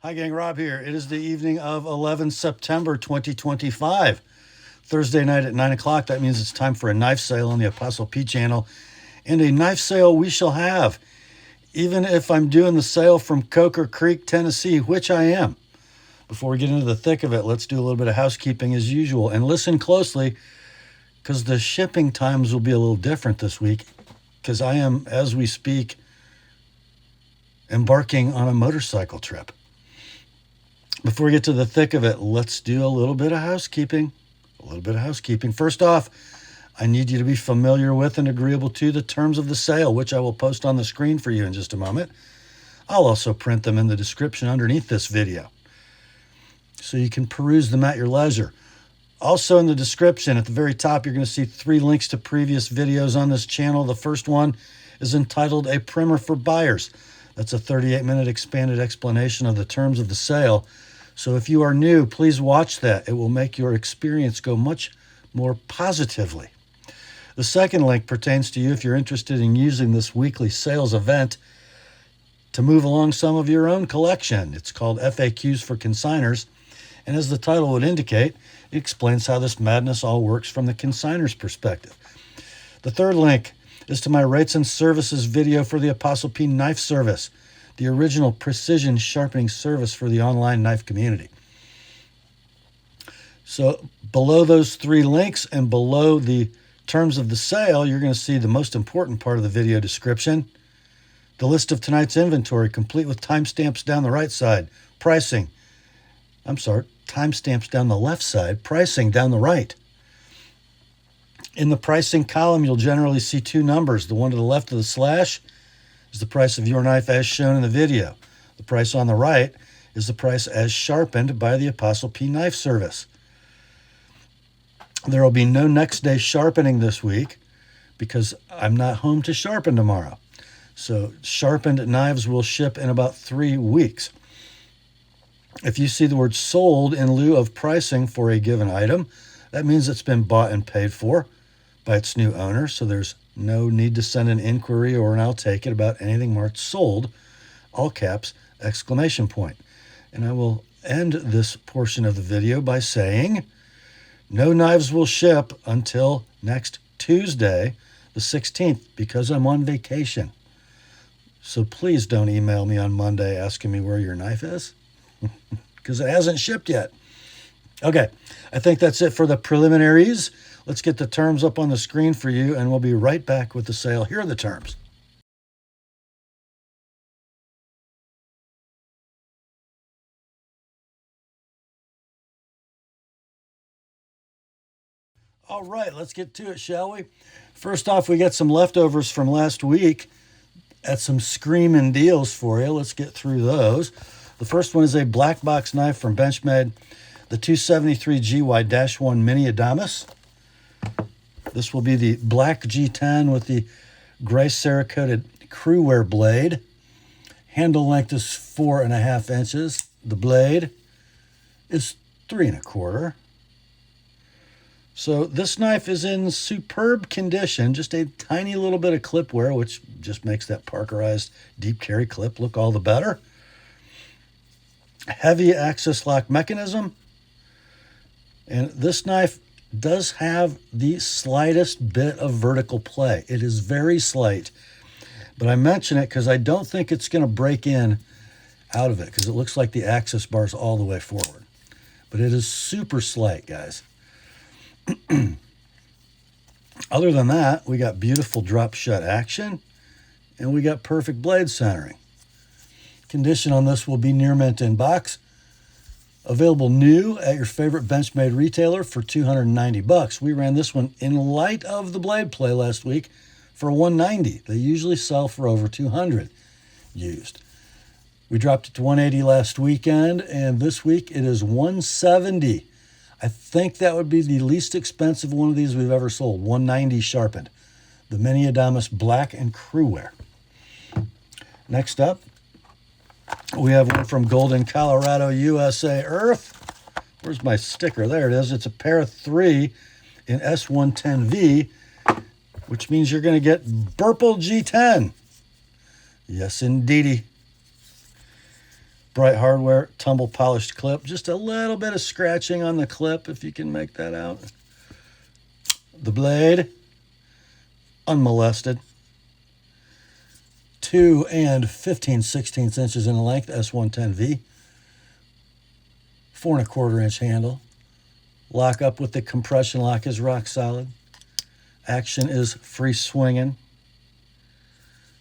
Hi gang, Rob here. It is the evening of 11 September 2025. Thursday night at 9 o'clock. That means it's time for a knife sale on the Apostle P channel. And a knife sale we shall have. Even if I'm doing the sale from Coker Creek, Tennessee, which I am. Before we get into the thick of it, let's do a little bit of housekeeping as usual. And listen closely, because the shipping times will be a little different this week. Because I am, as we speak, embarking on a motorcycle trip. Before we get to the thick of it, let's do a little bit of housekeeping. First off, I need you to be familiar with and agreeable to the terms of the sale, which I will post on the screen for you in just a moment. I'll also print them in the description underneath this video, so you can peruse them at your leisure. Also in the description, at the very top, you're going to see 3 links to previous videos on this channel. The first one is entitled A Primer for Buyers. That's a 38-minute expanded explanation of the terms of the sale. So if you are new, please watch that. It will make your experience go much more positively. The second link pertains to you if you're interested in using this weekly sales event to move along some of your own collection. It's called FAQs for Consignors. And as the title would indicate, it explains how this madness all works from the consignor's perspective. The third link is to my rates and services video for the TheApostleP Knife Service, the original precision sharpening service for the online knife community. So below those 3 links and below the terms of the sale, you're going to see the most important part of the video description, the list of tonight's inventory, complete with timestamps down the right side, timestamps down the left side, pricing down the right. In the pricing column, you'll generally see 2 numbers. The one to the left of the slash is the price of your knife as shown in the video. The price on the right is the price as sharpened by the TheApostleP Knife Service. There will be no next day sharpening this week because I'm not home to sharpen tomorrow. So sharpened knives will ship in about 3 weeks. If you see the word sold in lieu of pricing for a given item, that means it's been bought and paid for by its new owner, so there's no need to send an inquiry or an I'll take it about anything marked sold, all caps, exclamation point. And I will end this portion of the video by saying, no knives will ship until next Tuesday, the 16th, because I'm on vacation. So please don't email me on Monday asking me where your knife is, because it hasn't shipped yet. Okay, I think that's it for the preliminaries. Let's get the terms up on the screen for you, and we'll be right back with the sale. Here are the terms. All right, let's get to it, shall we? First off, we got some leftovers from last week at some screaming deals for you. Let's get through those. The first one is a black box knife from Benchmade, the 273 GY-1 Mini Adamas. This will be the black G10 with the gray Cerakoted crewware blade. Handle length is 4.5 inches. The blade is 3 1/4. So this knife is in superb condition, just a tiny little bit of clip wear, which just makes that Parkerized deep carry clip look all the better. Heavy axis lock mechanism. And this knife does have the slightest bit of vertical play. It is very slight, but I mention it because I don't think it's going to break in out of it because it looks like the axis bar's all the way forward. But it is super slight, guys. Other than that, we got beautiful drop shut action, and we got perfect blade centering. Condition on this will be near mint in box. Available new at your favorite Benchmade retailer for $290. We ran this one in light of the blade play last week for $190. They usually sell for over $200 used. We dropped it to $180 last weekend, and this week it is $170. I think that would be the least expensive one of these we've ever sold. $190 sharpened. The Mini Adamas Black and Crewwear. Next up, we have one from Golden, Colorado, USA Earth. Where's my sticker? There it is. It's a Para 3 in S110V, which means you're going to get Burple G10. Yes, indeedy. Bright hardware, tumble polished clip. Just a little bit of scratching on the clip, if you can make that out. The blade, unmolested. 2 and 15/16 inches in length, S110V. 4 1/4 inch handle. Lock up with the compression lock is rock solid. Action is free swinging.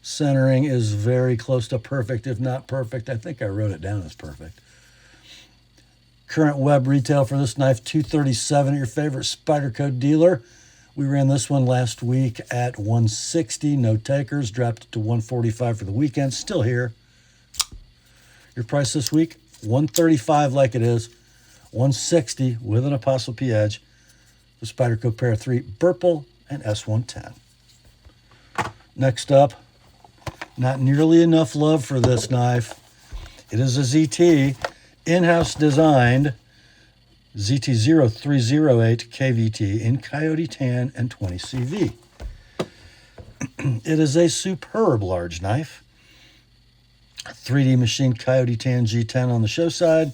Centering is very close to perfect, if not perfect. I think I wrote it down as perfect. Current web retail for this knife, $237 at your favorite Spyderco dealer. We ran this one last week at $160. No takers. Dropped it to $145 for the weekend. Still here. Your price this week, $135 like it is. $160 with an Apostle P edge. The Spyderco Para 3 Burple and S110. Next up, not nearly enough love for this knife. It is a ZT, in-house designed ZT0308 KVT in Coyote Tan and 20 CV. It is a superb large knife. 3D machined Coyote Tan G10 on the show side.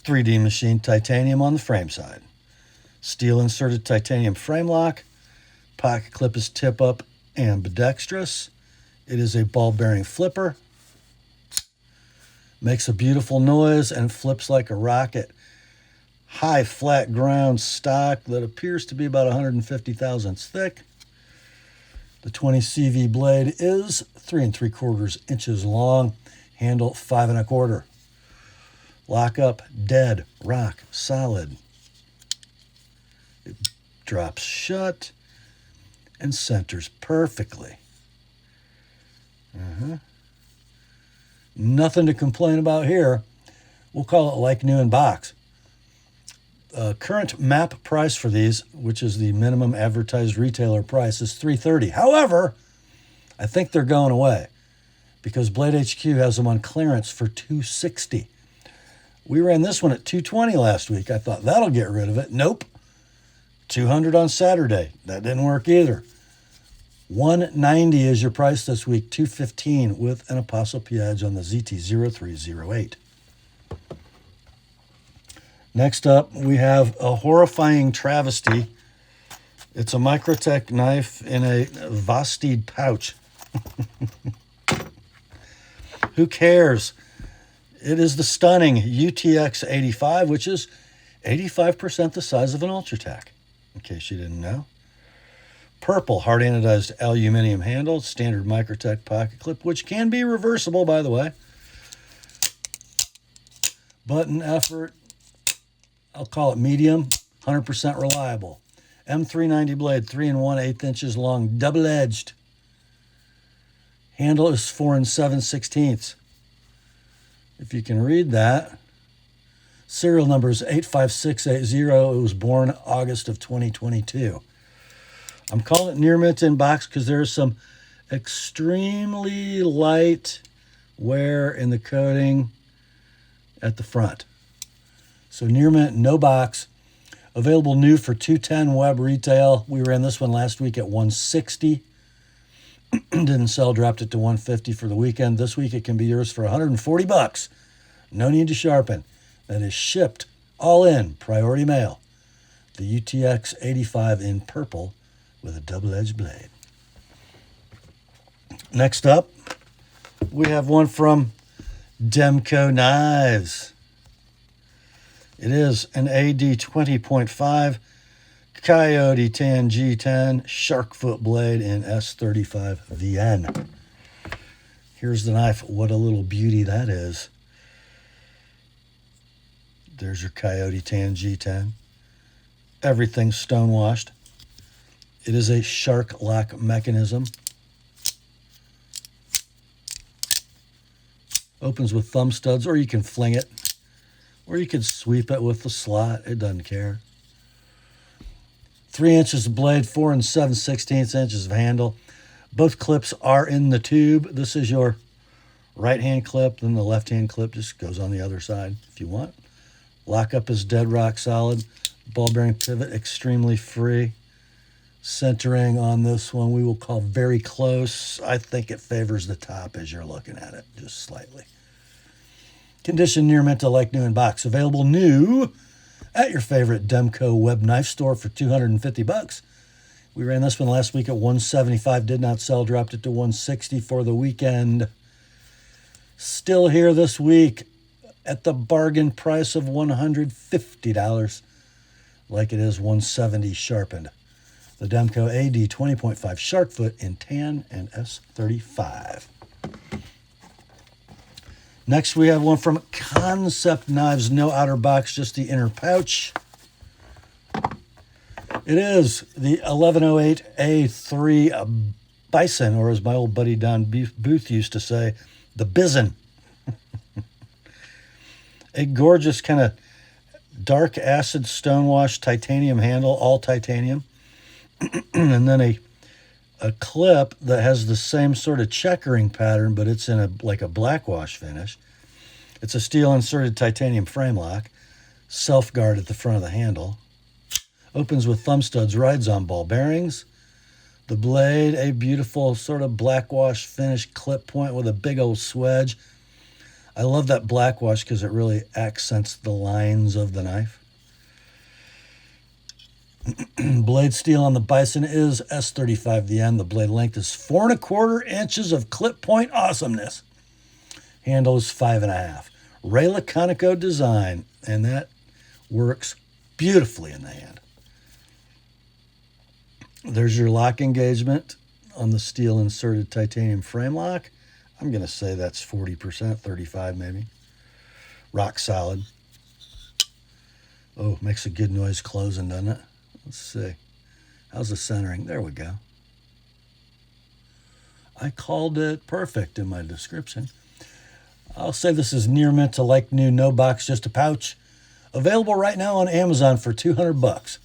3D machined titanium on the frame side. Steel inserted titanium frame lock. Pocket clip is tip up ambidextrous. It is a ball bearing flipper. Makes a beautiful noise and flips like a rocket. High flat ground stock that appears to be about 150 thousandths thick. The 20 CV blade is 3 3/4 inches long. Handle 5 1/4. Lock up, dead, rock, solid. It drops shut and centers perfectly. Nothing to complain about here. We'll call it like new in box. Current MAP price for these, which is the minimum advertised retailer price, is $330. However, I think they're going away because Blade HQ has them on clearance for $260. We ran this one at $220 last week. I thought that'll get rid of it. Nope. $200 on Saturday. That didn't work either. $190 is your price this week. $215 with an Apostle P edge on the ZT0308. Next up, we have a horrifying travesty. It's a Microtech knife in a Vastid pouch. Who cares? It is the stunning UTX 85, which is 85% the size of an Ultratech, in case you didn't know. Purple hard anodized aluminum handle, standard Microtech pocket clip, which can be reversible, by the way. Button effort, I'll call it medium, 100% reliable. M390 blade, 3 1/8 inches long, double-edged. Handle is 4 7/16. If you can read that. Serial number is 85680. It was born August of 2022. I'm calling it near mint in box because there's some extremely light wear in the coating at the front. So near mint, no box. Available new for $210 web retail. We ran this one last week at $160. Didn't sell, dropped it to $150 for the weekend. This week it can be yours for $140. No need to sharpen. That is shipped all in, priority mail. The UTX 85 in purple with a double-edged blade. Next up, we have one from Demko Knives. It is an AD 20.5 Coyote Tan G10 shark foot blade in S35 VN. Here's the knife. What a little beauty that is. There's your Coyote Tan G10. Everything's stonewashed. It is a shark lock mechanism. Opens with thumb studs, or you can fling it. Or you can sweep it with the slot. It doesn't care. 3 inches of blade, 4 7/16 inches of handle. Both clips are in the tube. This is your right-hand clip, then the left-hand clip just goes on the other side if you want. Lockup is dead rock solid. Ball bearing pivot extremely free. Centering on this one we will call very close. I think it favors the top as you're looking at it, just slightly. Condition near mint to like new in box. Available new at your favorite Demko web knife store for $250. We ran this one last week at $175. Did not sell. Dropped it to $160 for the weekend. Still here this week at the bargain price of $150. Like it is $170 sharpened. The Demko AD 20.5 shark foot in tan and S35. Next, we have one from Kansept Knives. No outer box, just the inner pouch. It is the 1108A3 Bison, or as my old buddy Don Booth used to say, the Bison. A gorgeous kind of dark acid stonewash titanium handle, all titanium. And then a clip that has the same sort of checkering pattern, but it's in like a blackwash finish. It's a steel inserted titanium frame lock, self-guard at the front of the handle. Opens with thumb studs, rides on ball bearings. The blade, a beautiful sort of blackwash finish clip point with a big old swedge. I love that blackwash because it really accents the lines of the knife. Blade steel on the Bison is S35 the end. The blade length is 4 1/4 inches of clip point awesomeness. Handle is 5.5. Rayla Conico design, and that works beautifully in the hand. There's your lock engagement on the steel inserted titanium frame lock. I'm going to say that's 40%, 35 maybe. Rock solid. Oh, makes a good noise closing, doesn't it? Let's see. How's the centering? There we go. I called it perfect in my description. I'll say this is near mint to like new, no box, just a pouch. Available right now on Amazon for $200.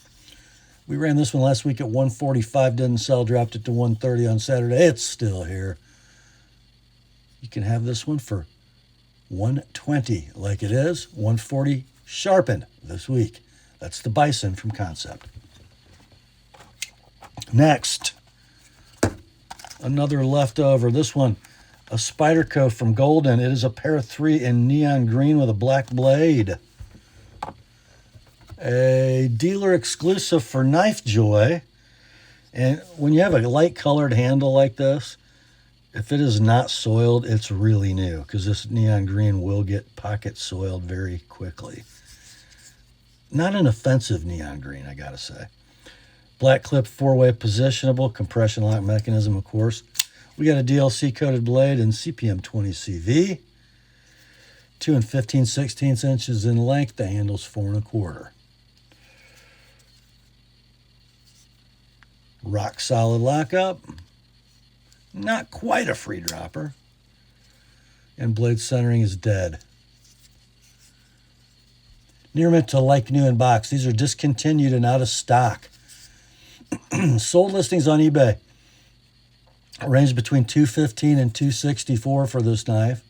We ran this one last week at $145, didn't sell, dropped it to $130 on Saturday. It's still here. You can have this one for $120 like it is, $140 sharpened this week. That's the Bison from Kansept. Next, another leftover. This one, a Spyderco from Golden. It is a pair of 3 in neon green with a black blade. A dealer exclusive for Knife Joy. And when you have a light colored handle like this, if it is not soiled, it's really new because this neon green will get pocket soiled very quickly. Not an offensive neon green, I gotta say. Black clip 4-way positionable, compression lock mechanism, of course. We got a DLC coated blade in CPM 20 CV. 2 15/16 inches in length. The handle's 4 1/4. Rock solid lockup. Not quite a free dropper. And blade centering is dead. Near mint to like new in box. These are discontinued and out of stock. Sold listings on eBay range between $215 and $264 for this knife.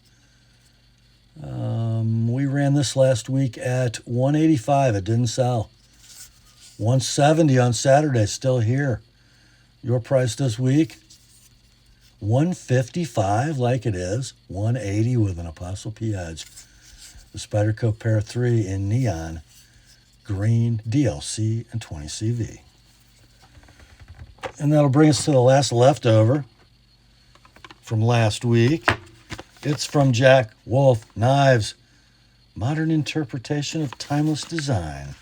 We ran this last week at $185. It didn't sell. $170 on Saturday, still here. Your price this week, $155 like it is, $180 with an ApostleP edge. The Spyderco Para 3 in neon, green, DLC, and 20 CV. And that'll bring us to the last leftover from last week. It's from Jack Wolf Knives, modern interpretation of timeless design.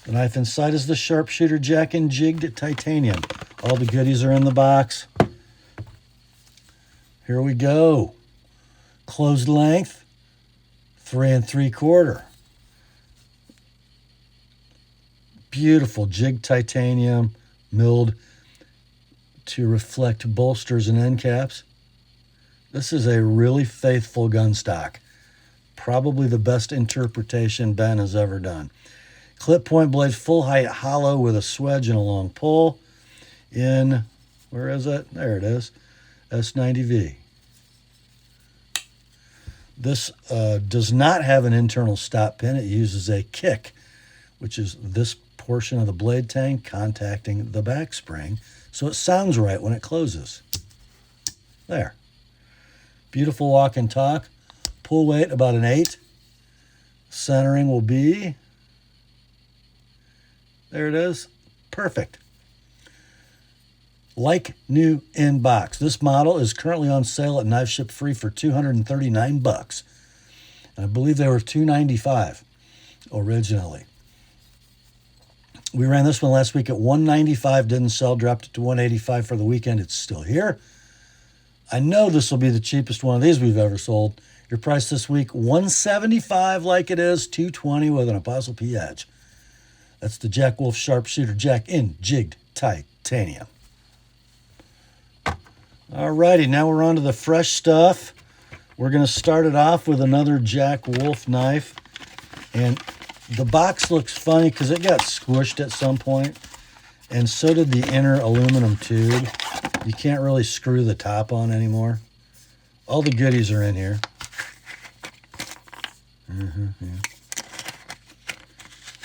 The knife inside is the Sharpshooter Jack and Jiged titanium. All the goodies are in the box. Here we go. Closed length, 3 3/4. Beautiful Jiged titanium, milled to reflect bolsters and end caps. This is a really faithful gun stock. Probably the best interpretation Ben has ever done. Clip point blade, full height hollow with a swedge and a long pull in, where is it? There it is, S90V. This does not have an internal stop pin. It uses a kick, which is this portion of the blade tang contacting the back spring, so it sounds right when it closes. There. Beautiful walk and talk. Pull weight about an 8. Centering will be, there it is, perfect. Like new in box. This model is currently on sale at Knife Ship Free for $239. And I believe they were $295 originally. We ran this one last week at $195, didn't sell, dropped it to $185 for the weekend. It's still here. I know this will be the cheapest one of these we've ever sold. Your price this week, $175 like it is, $220 with an Apostle P edge. That's the Jack Wolf Sharpshooter Jack in Jiged titanium. Alrighty, now we're on to the fresh stuff. We're going to start it off with another Jack Wolf knife. And the box looks funny because it got squished at some point, and so did the inner aluminum tube. You can't really screw the top on anymore. All the goodies are in here. Yeah.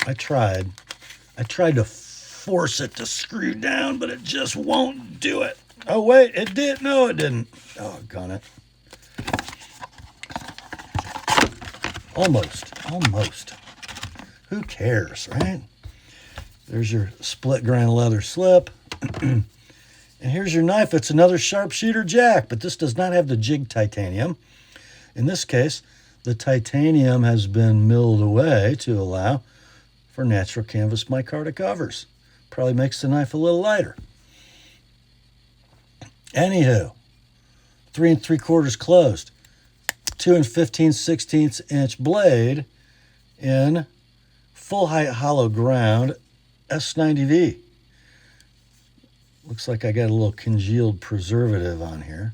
I tried to force it to screw down, but it just won't do it. Oh, wait, it did. No, it didn't. Doggone it. Almost. Who cares, right? There's your split grain leather slip. And here's your knife. It's another Sharpshooter Jack, but this does not have the Jiged titanium. In this case, the titanium has been milled away to allow for natural canvas micarta covers. Probably makes the knife a little lighter. Anywho, 3 3/4 closed, 2 15/16 inch blade in full height hollow ground S90V. Looks like I got a little congealed preservative on here.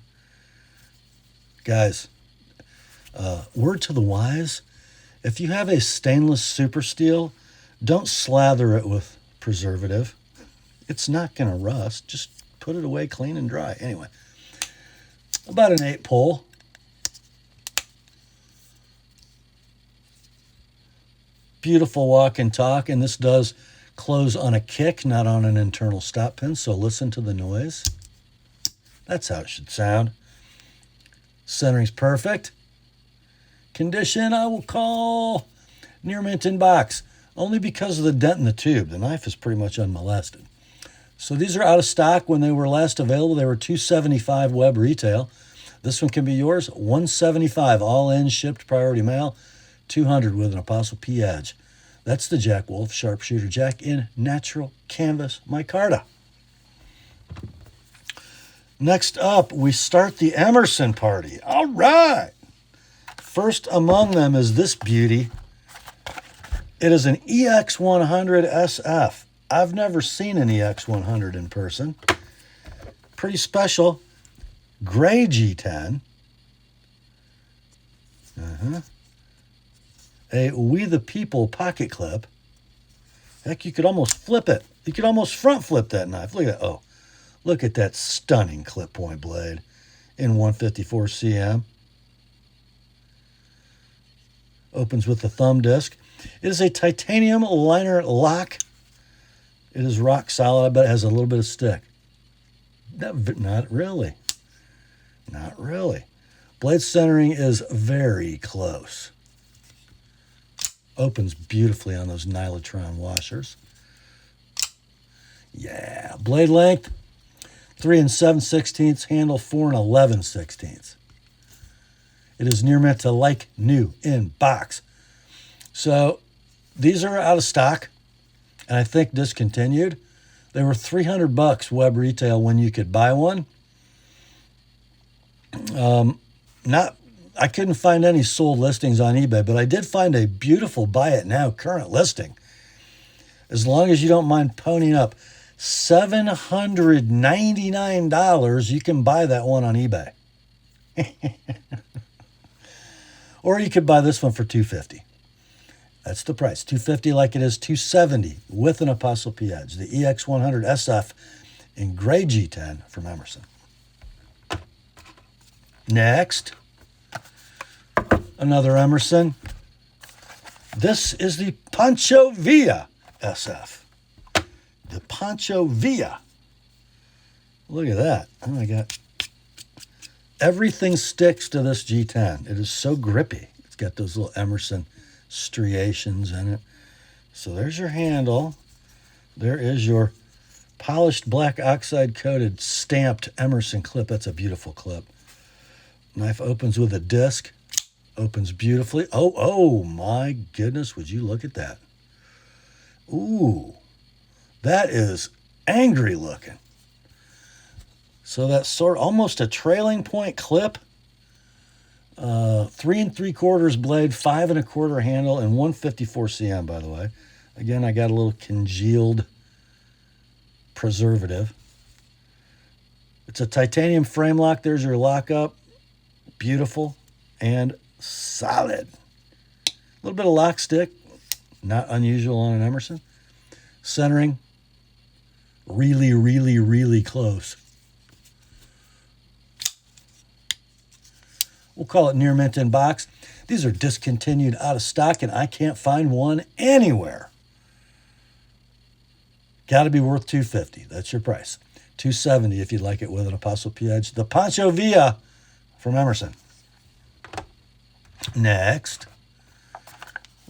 Guys, word to the wise, if you have a stainless super steel, don't slather it with preservative. It's not going to rust. Just put it away clean and dry. Anyway, about an 8 pull. Beautiful walk and talk, and this does close on a kick, not on an internal stop pin, so listen to the noise. That's how it should sound. Centering's perfect. Condition, I will call near mint in box, only because of the dent in the tube. The knife is pretty much unmolested. So these are out of stock. When they were last available, they were $275 web retail. This one can be yours, $175 all in, shipped priority mail, $200 with an Apostle P edge. That's the Jack Wolf Sharpshooter Jack in natural canvas micarta. Next up, we start the Emerson party. All right. First among them is this beauty. It is an EX100 SF. I've never seen an EX100 in person. Pretty special. Gray G10. A We the People pocket clip. Heck, you could almost flip it. You could almost front flip that knife. Look at that. Oh, look at that stunning clip point blade in 154 cm. Opens with the thumb disc. It is a titanium liner lock. It is rock solid. I bet it has a little bit of stick. Not really. Not really. Blade centering is very close. Opens beautifully on those Nylotron washers. Yeah. Blade length, 3 7/16. Handle, 4 11/16. It is near mint to like new in box. So these are out of stock, and I think discontinued. They were $300 web retail when you could buy one. I couldn't find any sold listings on eBay, but I did find a beautiful buy it now current listing. As long as you don't mind ponying up $799, you can buy that one on eBay. Or you could buy this one for $250. That's the price. $250 like it is $270 with an Apostle P edge. The EX100 SF in gray G10 from Emerson. Next, another Emerson. This is the Pancho Villa SF. The Pancho Villa. Look at that. Oh my God. Everything sticks to this G10. It is so grippy. It's got those little Emerson striations in it. So there's your handle. There is your polished black oxide coated stamped Emerson clip. That's a beautiful clip. Knife opens with a disc. Opens beautifully. Oh my goodness, would you look at that? Ooh, that is angry looking. So that's almost a trailing point clip. 3 3/4 blade, 5 1/4 handle, and 154 cm, by the way. Again, I got a little congealed preservative. It's a titanium frame lock. There's your lockup. Beautiful and solid. A little bit of lock stick, not unusual on an Emerson. Centering, really, really, really close. We'll call it near mint in box. These are discontinued, out of stock, and I can't find one anywhere. Got to be worth $250. That's your price. $270 if you'd like it with an ApostleP edge. The Pancho Villa from Emerson. Next,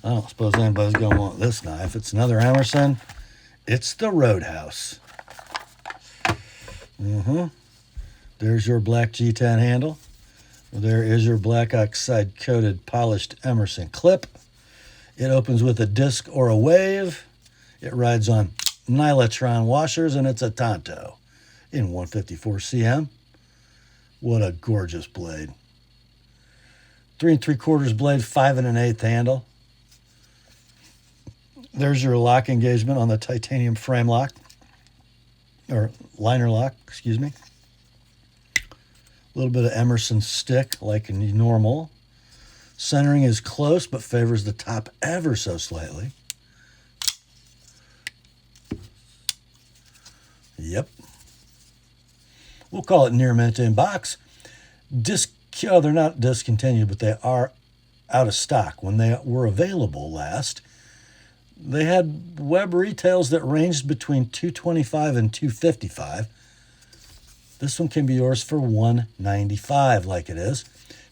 I don't suppose anybody's going to want this knife. It's another Emerson. It's the Roadhouse. There's your black G10 handle. There is your black oxide coated polished Emerson clip. It opens with a disc or a wave. It rides on Nylotron washers, and it's a Tanto in 154 cm. What a gorgeous blade. 3 3/4 blade, 5 1/8 handle. There's your lock engagement on the titanium frame lock, or liner lock, excuse me. A little bit of Emerson stick like normal. Centering is close, but favors the top ever so slightly. Yep. We'll call it near mint in box. They're not discontinued, but they are out of stock. When they were available last, they had web retails that ranged between $225 and $255. This one can be yours for $195, like it is.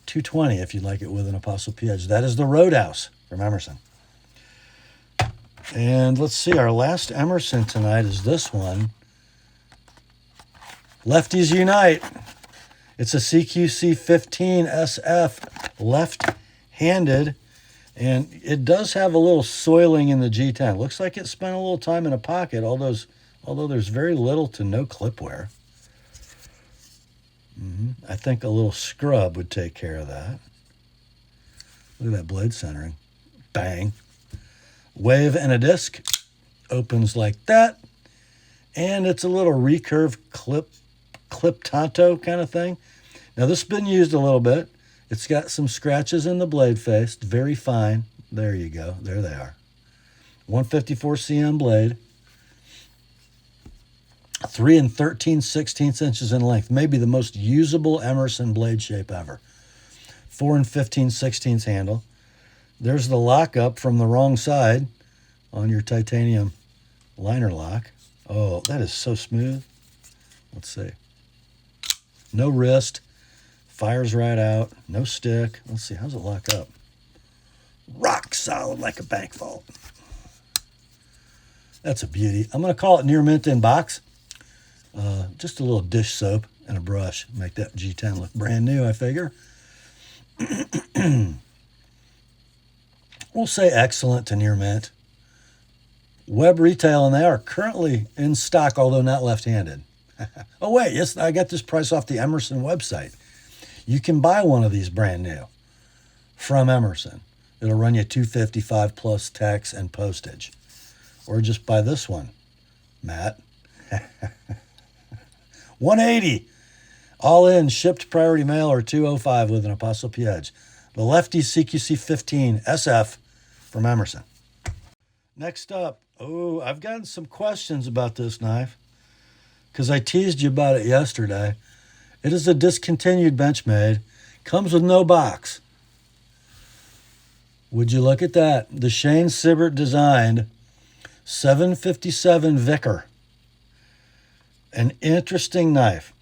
$220 if you'd like it with an ApostleP edge. That is the Roadhouse from Emerson. And let's see, our last Emerson tonight is this one. Lefties Unite. It's a CQC 15 SF left-handed, and it does have a little soiling in the G10. Looks like it spent a little time in a pocket, although there's very little to no clip wear. I think a little scrub would take care of that. Look at that blade centering. Bang. Wave and a disc. Opens like that. And it's a little recurve clip Tanto kind of thing. Now this has been used a little bit. It's got some scratches in the blade face. Very fine. There you go. There they are. 154 cm blade. 3 13/16 inches in length. Maybe the most usable Emerson blade shape ever. 4 15/16 handle. There's the lockup from the wrong side on your titanium liner lock. Oh, that is so smooth. Let's see. No wrist. Fires right out. No stick. Let's see. How's it lock up? Rock solid like a bank vault. That's a beauty. I'm going to call it near mint in box. Just a little dish soap and a brush. Make that G10 look brand new, I figure. We'll say excellent to near mint. Web retail, and they are currently in stock, although not left-handed. Oh, wait, yes, I got this price off the Emerson website. You can buy one of these brand new from Emerson. It'll run you $255 plus tax and postage. Or just buy this one, Matt. $180. All in, shipped priority mail, or $205 with an ApostleP edge. The LEFTY CQC 15 SF from Emerson. Next up, I've gotten some questions about this knife because I teased you about it yesterday. It is a discontinued Benchmade. Comes with no box. Would you look at that? The Shane Sibbert designed 757 Vicar. An interesting knife.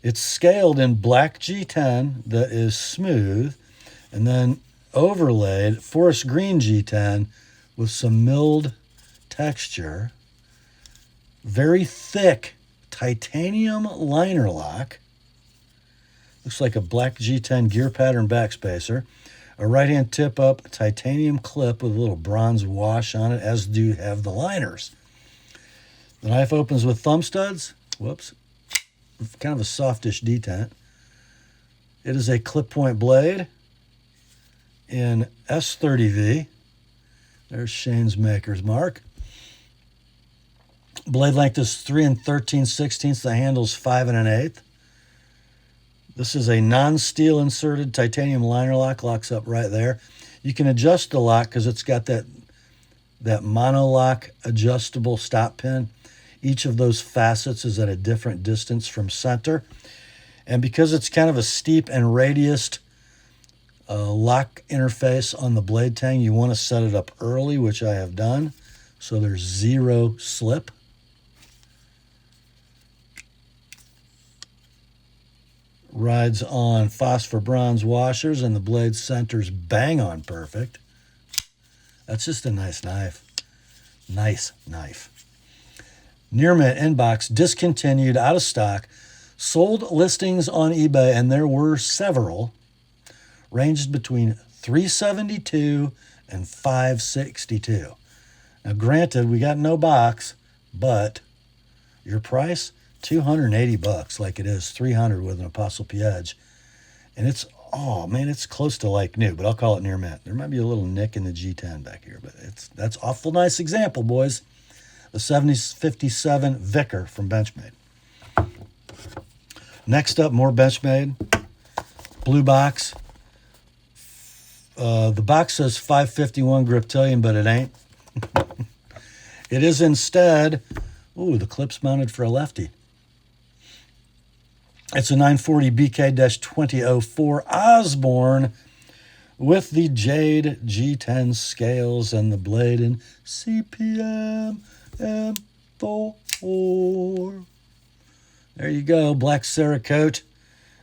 It's scaled in black G10 that is smooth, and then overlaid forest green G10 with some milled texture. Very thick titanium liner lock. Looks like a black G10 gear pattern backspacer. A right-hand tip-up titanium clip with a little bronze wash on it, as do have the liners. The knife opens with thumb studs. Whoops. Kind of a softish detent. It is a clip point blade in S30V. There's Shane's maker's mark. Blade length is 3 13/16. The handle's 5 1/8. This is a non-steel inserted titanium liner lock. Locks up right there. You can adjust the lock because it's got that monolock adjustable stop pin. Each of those facets is at a different distance from center. And because it's kind of a steep and radiused lock interface on the blade tang, you want to set it up early, which I have done, so there's zero slip. Rides on phosphor bronze washers, and the blade center's bang on perfect. That's just a nice knife. Nice knife. Near mint inbox, discontinued, out of stock. Sold listings on eBay, and there were several, ranged between $372 and $562. Now, granted, we got no box, but your price, $280, like it is $300 with an ApostleP edge, and it's it's close to like new, but I'll call it near mint. There might be a little nick in the G10 back here, but that's awful nice example, boys. The 7057 Vicar from Benchmade. Next up, more Benchmade. Blue box. The box says 551 Griptilian, but it ain't. It is instead, the clip's mounted for a lefty. It's a 940 BK-2004 Osborne with the Jade G10 scales and the blade in CPM M4. There you go, black Cerakote,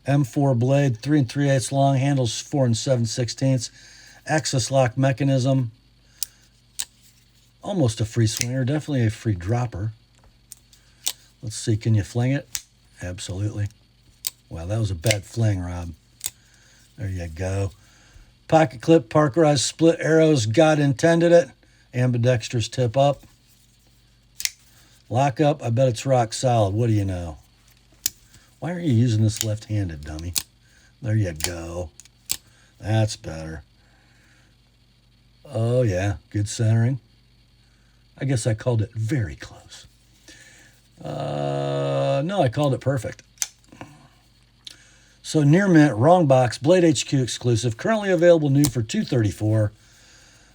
M4 blade, 3 3/8 long, handles 4 7/16. Axis lock mechanism. Almost a free swinger, definitely a free dropper. Let's see, can you fling it? Absolutely. Wow, that was a bad fling, Rob. There you go. Pocket clip, parkerized split arrows, God intended it. Ambidextrous tip up. Lock up, I bet it's rock solid. What do you know? Why aren't you using this left-handed, dummy? There you go. That's better. Oh, yeah, good centering. I guess I called it very close. No, I called it perfect. So near mint, wrong box, Blade HQ exclusive, currently available new for $234.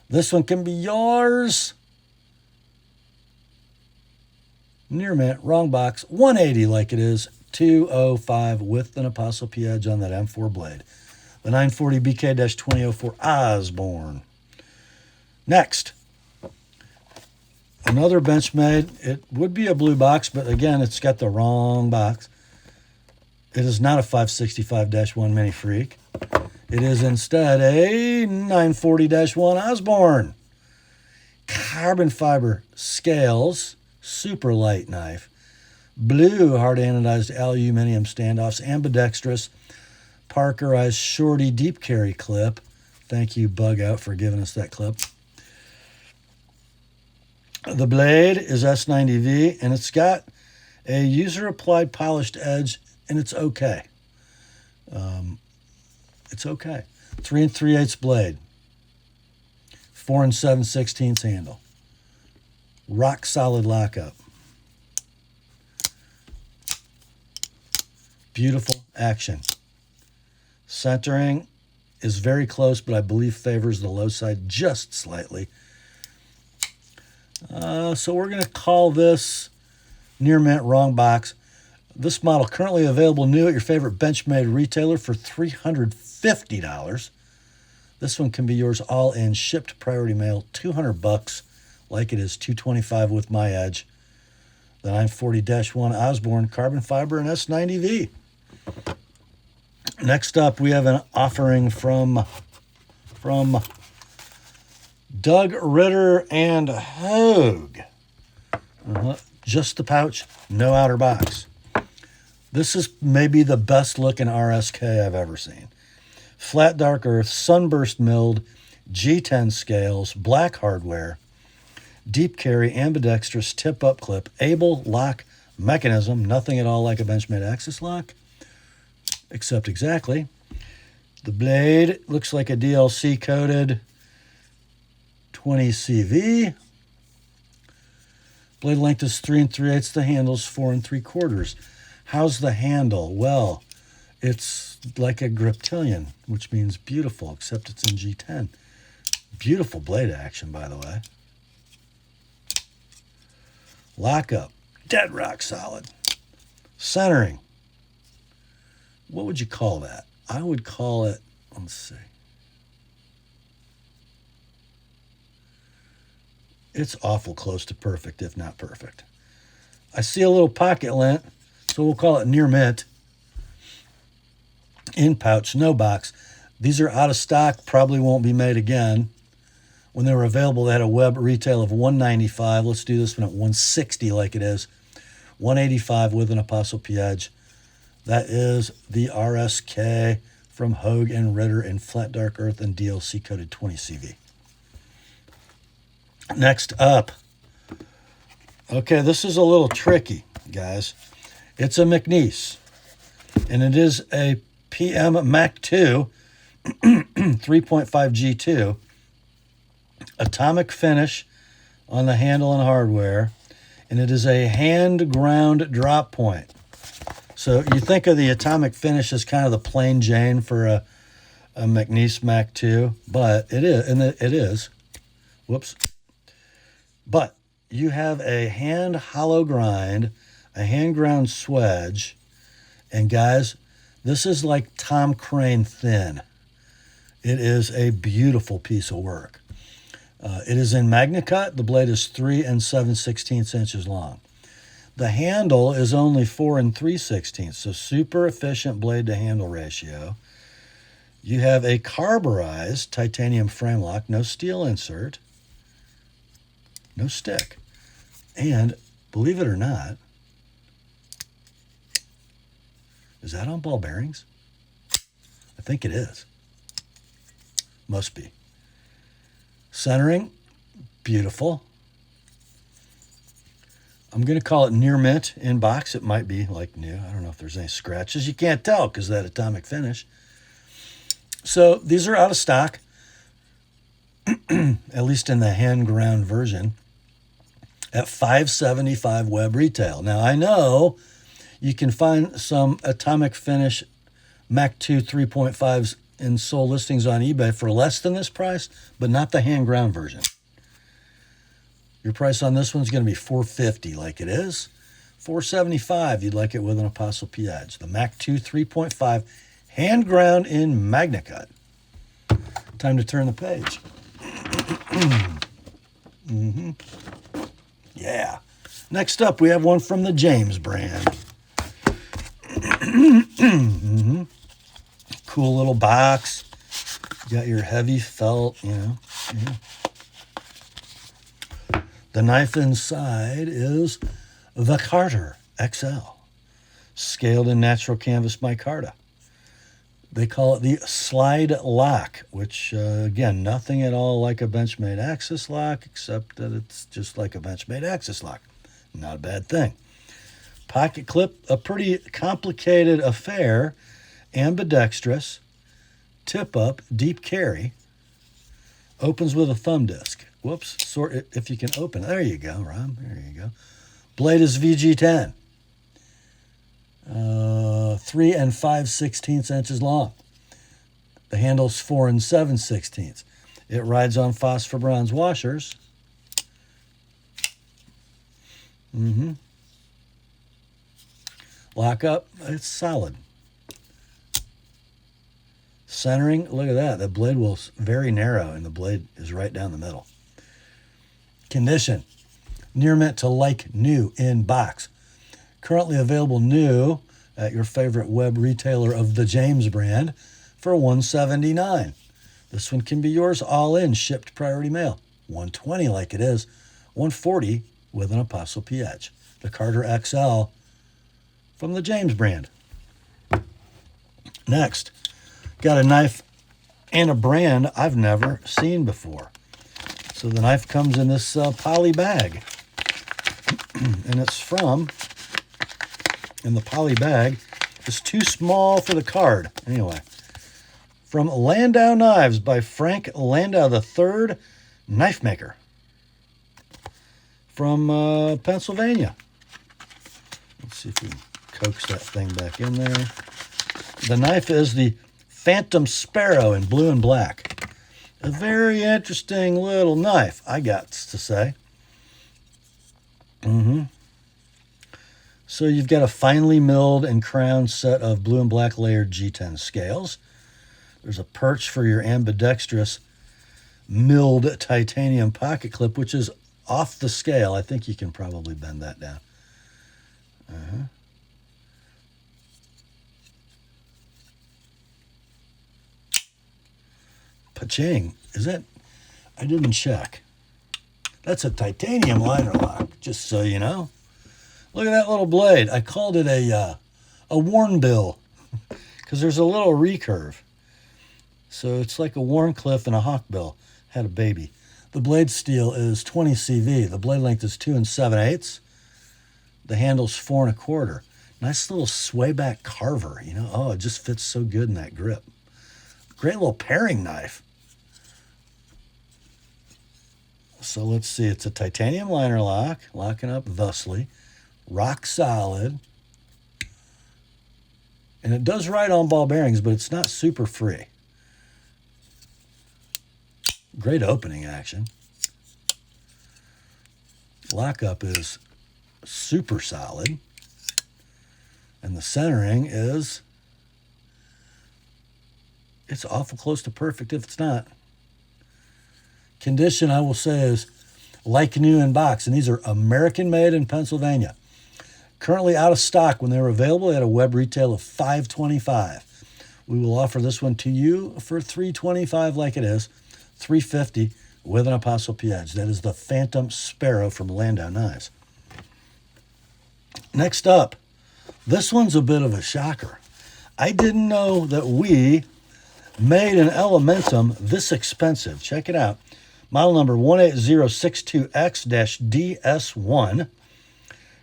This one can be yours. Near mint, wrong box, $180 like it is, $205 with an ApostleP edge on that M4 blade. The 940 BK-2004 Osborne. Next, another Benchmade. It would be a blue box, but again, it's got the wrong box. It is not a 565-1 Mini Freak. It is instead a 940-1 Osborne. Carbon fiber scales, super light knife. Blue hard anodized aluminum standoffs, ambidextrous, parkerized shorty deep carry clip. Thank you, Bug Out, for giving us that clip. The blade is S90V, and it's got a user-applied polished edge, and it's okay. It's okay. 3 3/8 blade. 4 7/16 handle. Rock solid lockup. Beautiful action. Centering is very close, but I believe favors the low side just slightly. So we're going to call this near mint, wrong box. This model currently available new at your favorite Benchmade retailer for $350. This one can be yours all in, shipped priority mail, $200, like it is $225 with my edge. The 940-1 Osborne carbon fiber and S90V. Next up, we have an offering from from Doug Ritter and Hogue. Just the pouch, no outer box. This is maybe the best looking RSK I've ever seen. Flat dark earth, sunburst milled, G10 scales, black hardware, deep carry, ambidextrous tip-up clip, able lock mechanism, nothing at all like a Benchmade axis lock, except exactly. The blade looks like a DLC coated 20 CV. Blade length is 3 3/8. The handle's 4 3/4. How's the handle? Well, it's like a griptilian, which means beautiful, except it's in G10. Beautiful blade action, by the way. Lockup, dead rock solid. Centering. What would you call that? I would call it, let's see. It's awful close to perfect, if not perfect. I see a little pocket lint, so we'll call it near mint. In pouch, no box. These are out of stock, probably won't be made again. When they were available, they had a web retail of $195. Let's do this one at $160 like it is. $185 with an ApostleP edge. That is the RSK from Hogue and Ritter in flat dark earth and DLC coated 20 CV. Next up. Okay, this is a little tricky, guys. It's a McNees, and it is a PM Mac 2 3.5 G2. Atomic finish on the handle and hardware, and it is a hand ground drop point. So you think of the atomic finish as kind of the plain Jane for a McNees Mac 2, but it is, and it is. Whoops. But you have a hand hollow grind, a hand ground swedge, and guys, this is like Tom Crane thin. It is a beautiful piece of work. It is in MagnaCut. The blade is 3 7/16 inches long. The handle is only 4 3/16, so super efficient blade to handle ratio. You have a carburized titanium frame lock, no steel insert, no stick. And believe it or not, is that on ball bearings? I think it is. Must be. Centering, beautiful. I'm going to call it near mint in box. It might be like new. I don't know if there's any scratches. You can't tell because of that atomic finish. So these are out of stock, at least in the hand ground version, at $575 web retail. Now I know you can find some atomic finish Mac 2 3.5s in sold listings on eBay for less than this price, but not the hand ground version. Your price on this one's going to be $450 like it is. $475 you'd like it with an ApostleP edge. The Mac 2 3.5 hand ground in MagnaCut. Time to turn the page. Yeah. Next up, we have one from the James brand. Cool little box. You got your heavy felt, you know. Yeah. The knife inside is the Carter XL, scaled in natural canvas micarta. They call it the slide lock, which, again, nothing at all like a Benchmade axis lock, except that it's just like a Benchmade axis lock. Not a bad thing. Pocket clip, a pretty complicated affair, ambidextrous, tip up, deep carry, opens with a thumb disc. Whoops, sort if you can open it. There you go, Rob. There you go. Blade is VG10. 3 5/16 inches long. The handle's 4 7/16. It rides on phosphor bronze washers. Lock up, it's solid. Centering, look at that. The blade will very narrow, and the blade is right down the middle. Condition, near mint to like new in box. Currently available new at your favorite web retailer of the James brand for $179. This one can be yours all in, shipped priority mail. $120 like it is, $140 with an ApostleP edge. The Carter XL from the James brand. Next, got a knife and a brand I've never seen before. So the knife comes in this poly bag. And it's from, in the poly bag, it's too small for the card. Anyway, from Landau Knives by Frank Landau III, knife maker. From Pennsylvania. Let's see if we can coax that thing back in there. The knife is the Phantom Sparrow in blue and black. A very interesting little knife, I got to say. So you've got a finely milled and crowned set of blue and black layered G10 scales. There's a perch for your ambidextrous milled titanium pocket clip, which is off the scale. I think you can probably bend that down. Paching. Is that? I didn't check. That's a titanium liner lock, just so you know. Look at that little blade. I called it a warnbill because there's a little recurve. So it's like a Warncliffe and a hawkbill had a baby. The blade steel is 20 CV. The blade length is 2 7/8. The handle's 4 1/4. Nice little sway back carver, you know. Oh, it just fits so good in that grip. Great little paring knife. So let's see. It's a titanium liner lock, locking up thusly. Rock solid. And it does ride on ball bearings, but it's not super free. Great opening action. Lockup is super solid. And the centering is, it's awful close to perfect if it's not. Condition, I will say, is like new in box. And these are American made in Pennsylvania. Currently out of stock. When they were available at a web retail of $525. We will offer this one to you for $325 like it is. $350 with an ApostleP edge. That is the Phantom Sparrow from Landau Knives. Next up, this one's a bit of a shocker. I didn't know that we made an Elementum this expensive. Check it out. Model number 18062X-DS1.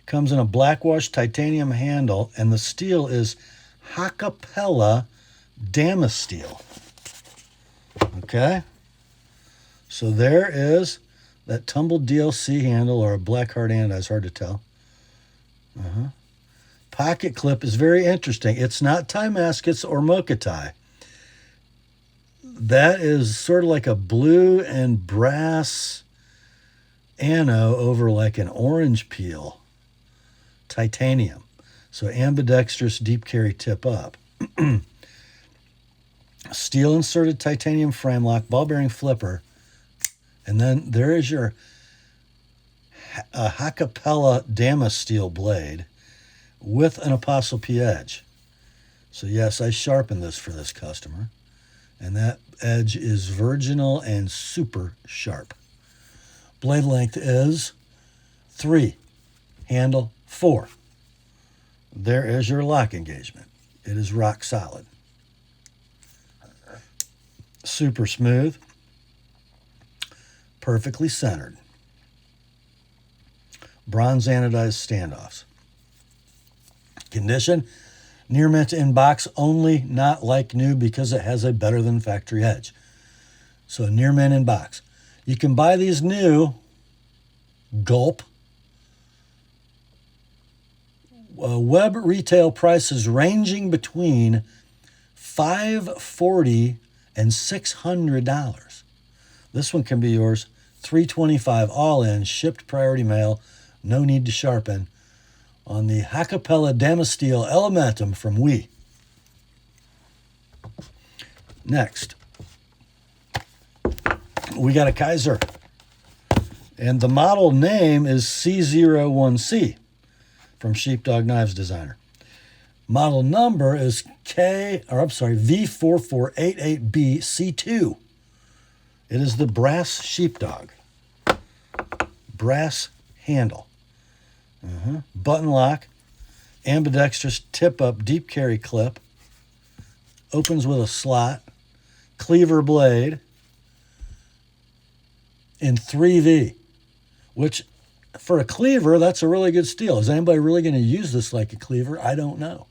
Comes in a blackwash titanium handle, and the steel is Hakapella Adamas steel. Okay? So there is that tumbled DLC handle, or a black hard anodized, hard to tell. Pocket clip is very interesting. It's not tie maskets or mocha tie. That is sort of like a blue and brass ano over like an orange peel. Titanium. So ambidextrous deep carry tip up. Steel inserted titanium frame lock, ball bearing flipper. And then there is your Hakapella Adamas steel blade with an ApostleP edge. So yes, I sharpened this for this customer. And that edge is virginal and super sharp. Blade length is 3. Handle 4. There is your lock engagement. It is rock solid. Super smooth. Perfectly centered. Bronze anodized standoffs. Condition, near mint in box only, not like new because it has a better than factory edge. So near mint in box. You can buy these new, gulp. Web retail prices ranging between $540 and $600. This one can be yours, $325 all in, shipped priority mail, no need to sharpen, on the Hakapella Adamas steel Elementum from We. Next, we got a Kaiser, and the model name is C01C from Sheepdog Knives Designer. Model number is V4488B C2 It is the brass sheepdog. Brass handle. Button lock. Ambidextrous tip-up deep carry clip. Opens with a slot. Cleaver blade. In 3V. Which, for a cleaver, that's a really good steal. Is anybody really going to use this like a cleaver? I don't know.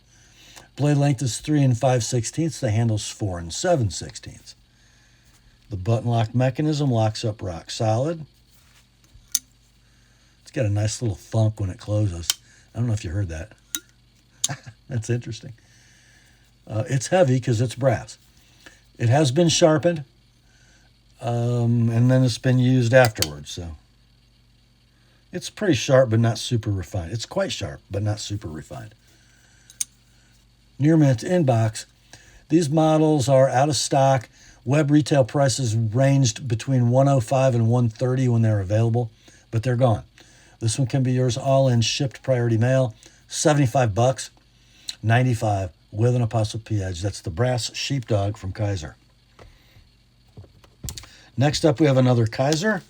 Blade length is 3 5/16. The handle's 4 7/16. The button lock mechanism locks up rock solid. It's got a nice little thunk when it closes. I don't know if you heard that. That's interesting. It's heavy because it's brass. It has been sharpened, and then it's been used afterwards. So it's pretty sharp, but not super refined. It's quite sharp, but not super refined. Near mint inbox. These models are out of stock. Web retail prices ranged between $105 and $130 when they're available, but they're gone. This one can be yours all in, shipped priority mail. $75, $95 with an Apostle P edge. That's the brass sheepdog from Kaiser. Next up, we have another Kaiser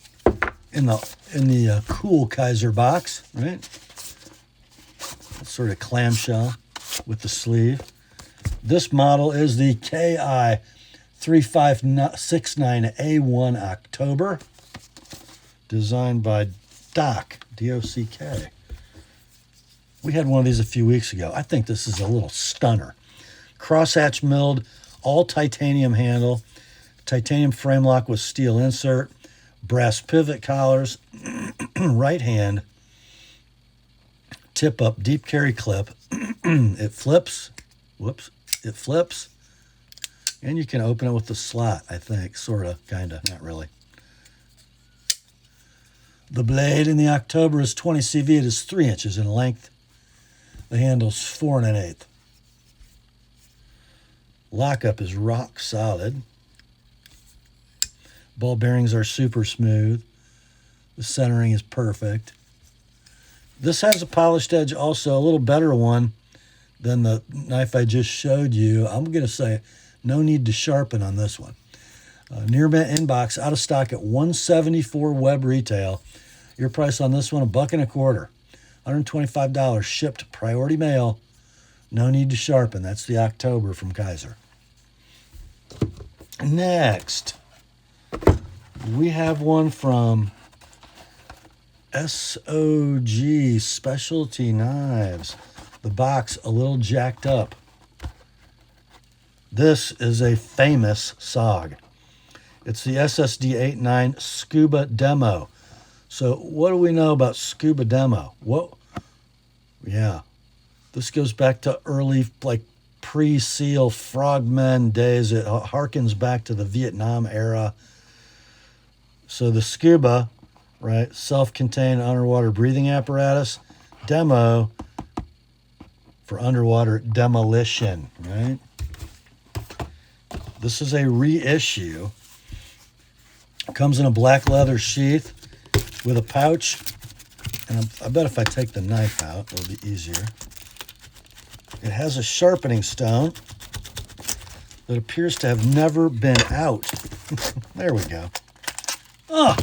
in the cool Kaiser box, right? Sort of clamshell with the sleeve. This model is the KI 3569A1 October, designed by Doc, D-O-C-K. We had one of these a few weeks ago. I think this is a little stunner. Crosshatch milled, all titanium handle, titanium frame lock with steel insert, brass pivot collars, right hand, tip up deep carry clip. It flips. Whoops. It flips. And you can open it with the slot, I think. Sort of, kind of, not really. The blade in the October is 20 CV. It is 3 inches in length. The handle's 4 1/8. Lockup is rock solid. Ball bearings are super smooth. The centering is perfect. This has a polished edge also, a little better one than the knife I just showed you. I'm going to say no need to sharpen on this one. Near mint inbox, out of stock at $174 web retail. Your price on this one, $1.25. $125 shipped priority mail. No need to sharpen. That's the October from Kaiser. Next, we have one from SOG Specialty Knives. The box a little jacked up. This is a famous SOG. It's the SSD89 Scuba Demo. So what do we know about Scuba Demo? Yeah, this goes back to early, like, pre-SEAL frogmen days. It harkens back to the Vietnam era. So the Scuba, right, self-contained underwater breathing apparatus. Demo for underwater demolition, right? This is a reissue. Comes in a black leather sheath with a pouch. And I bet if I take the knife out, it'll be easier. It has a sharpening stone that appears to have never been out. There we go. Oh,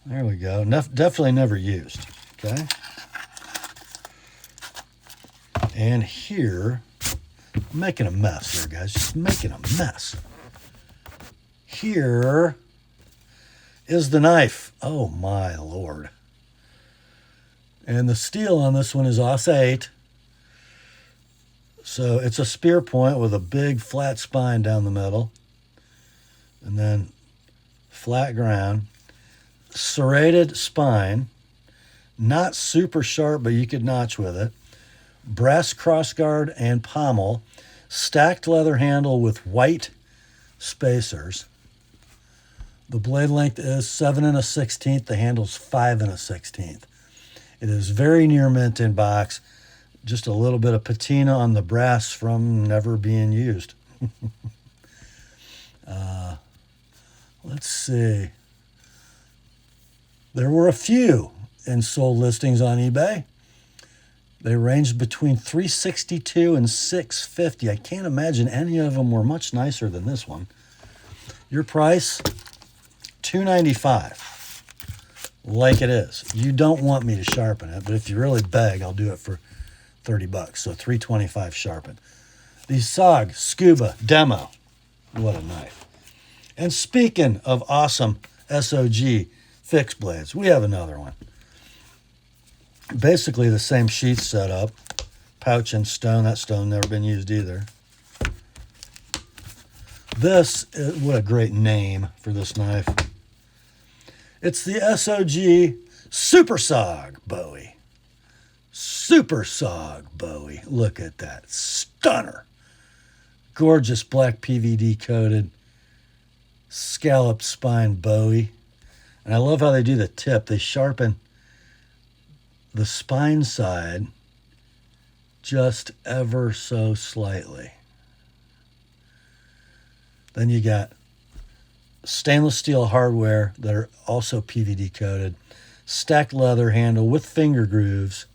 there we go. Definitely never used. Okay. And here, I'm making a mess here, guys. Just making a mess. Here is the knife. Oh, my Lord. And the steel on this one is AUS-8. So it's a spear point with a big flat spine down the middle. And then flat ground. Serrated spine. Not super sharp, but you could notch with it. Brass crossguard and pommel. Stacked leather handle with white spacers. The blade length is 7 1/16. The handle's 5 1/16. It is very near mint in box. Just a little bit of patina on the brass from never being used. Let's see. There were a few in sold listings on eBay. They ranged between $362 and $650. I can't imagine any of them were much nicer than this one. Your price, $2.95, like it is. You don't want me to sharpen it, but if you really beg, I'll do it for $30. So $3.25 sharpened. The SOG Scuba Demo. What a knife. And speaking of awesome SOG fixed blades, we have another one. Basically the same sheath setup. Pouch and stone. That stone never been used either. This, what a great name for this knife. It's the SOG Super SOG Bowie. Super SOG Bowie. Look at that. Stunner. Gorgeous black PVD coated scalloped spine Bowie. And I love how they do the tip. They sharpen the spine side just ever so slightly. Then you got stainless steel hardware that are also PVD coated, stacked leather handle with finger grooves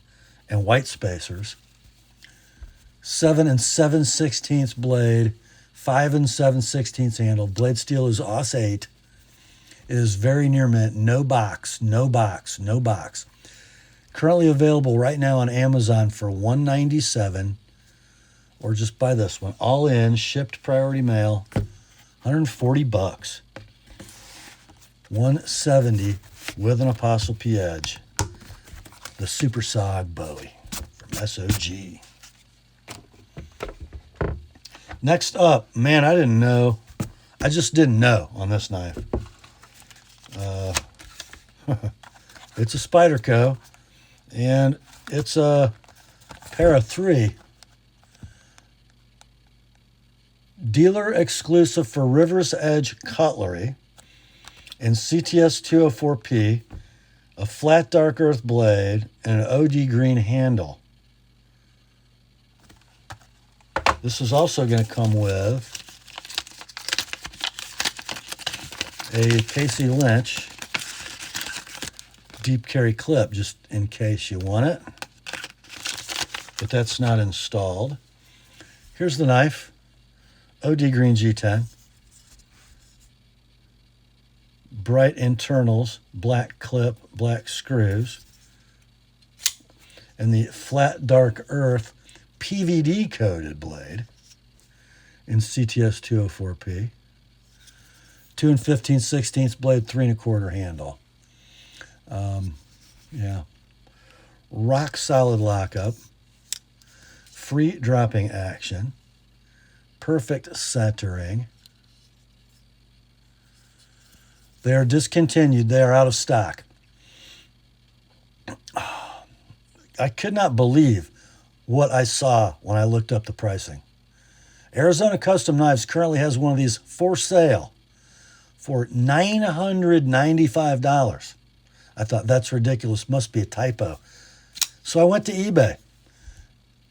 and white spacers, 7 7/16 blade, 5 7/16 handle. Blade steel is AUS 8. It is very near mint. No box, no box, no box. Currently available right now on Amazon for $197, or just buy this one. All in, shipped priority mail, $140. $170 with an ApostleP edge. The Super SOG Bowie from SOG. Next up, man, I didn't know. I just didn't know on this knife. It's a Spyderco, and it's a Para 3. Dealer exclusive for River's Edge cutlery in CTS 204P, a flat dark earth blade, and an OD green handle. This is also going to come with a Casey Lynch deep carry clip, just in case you want it. But that's not installed. Here's the knife. OD green G10. Bright internals, black clip, black screws. And the flat dark earth PVD coated blade in CTS 204P. 2 15/16 blade, 3 1/4 handle. Yeah. Rock solid lockup. Free dropping action. Perfect centering. They are discontinued. They are out of stock. I could not believe what I saw when I looked up the pricing. Arizona Custom Knives currently has one of these for sale for $995. I thought, that's ridiculous. Must be a typo. So I went to eBay.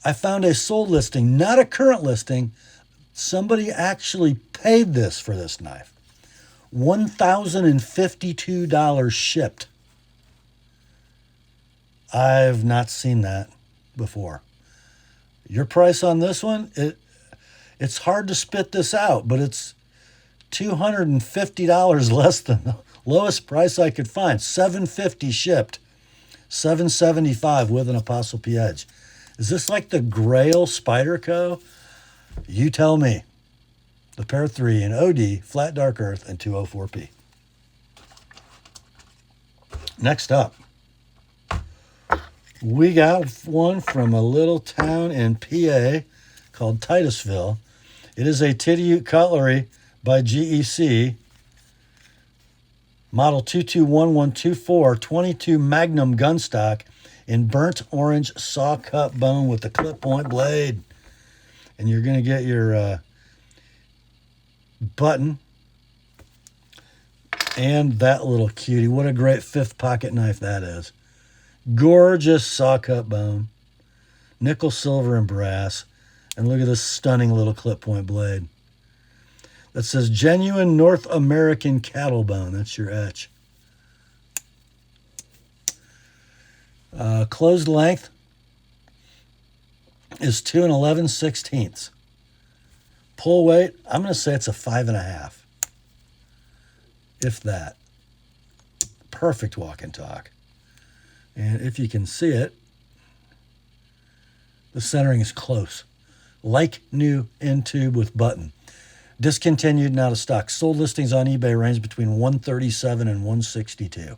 I found a sold listing, not a current listing. Somebody actually paid this for this knife. $1,052 shipped. I've not seen that before. Your price on this one, it's hard to spit this out, but it's $250 less than the lowest price I could find. $750 shipped. $775 with an ApostleP edge. Is this like the Grail Spyderco? You tell me. The Para 3 in OD, flat dark earth, and 204P. Next up, we got one from a little town in PA called Titusville. It is a Titty cutlery by GEC, model 221124, 22 Magnum gun stock in burnt orange saw cut bone with the clip point blade. And you're going to get your button and that little cutie. What a great fifth pocket knife that is. Gorgeous saw cut bone, nickel, silver, and brass. And look at this stunning little clip point blade that says genuine North American cattle bone. That's your etch. Closed length is 2 11/16. Pull weight, I'm going to say it's a 5.5, if that. perfect walk and talk. And if you can see it, the centering is close. Like new in tube with button. Discontinued and out of stock. Sold listings on eBay range between $137 and $162.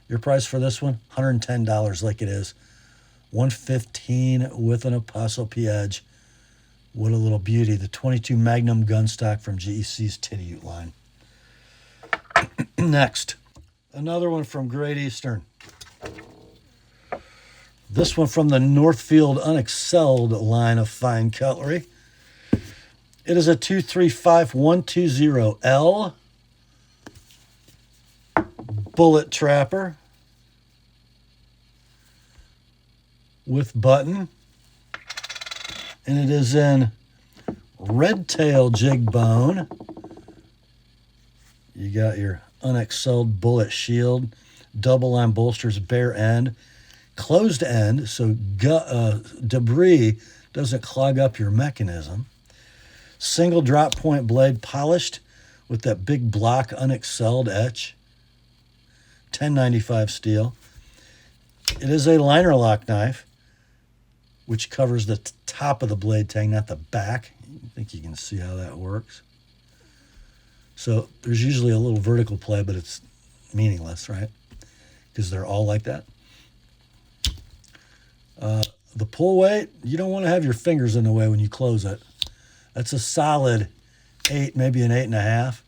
Your price for this one, $110 like it is. $115 with an TheApostleP edge. What a little beauty. The 22 Magnum gun stock from GEC's Titty Ute line. Next, another one from Great Eastern. This one from the Northfield Unexcelled line of fine cutlery. It is a 235120L bullet trapper with button. And it is in red tail jig bone. You got your unexcelled bullet shield, double line bolsters, bare end, closed end, so debris doesn't clog up your mechanism. Single drop point blade, polished with that big block unexcelled etch. 1095 steel. It is a liner lock knife, which covers the top of the blade tang, not the back. I think you can see how that works. So there's usually a little vertical play, but it's meaningless, right? Because they're all like that. The pull weight, you don't want to have your fingers in the way when you close it. That's a solid 8, maybe an 8.5.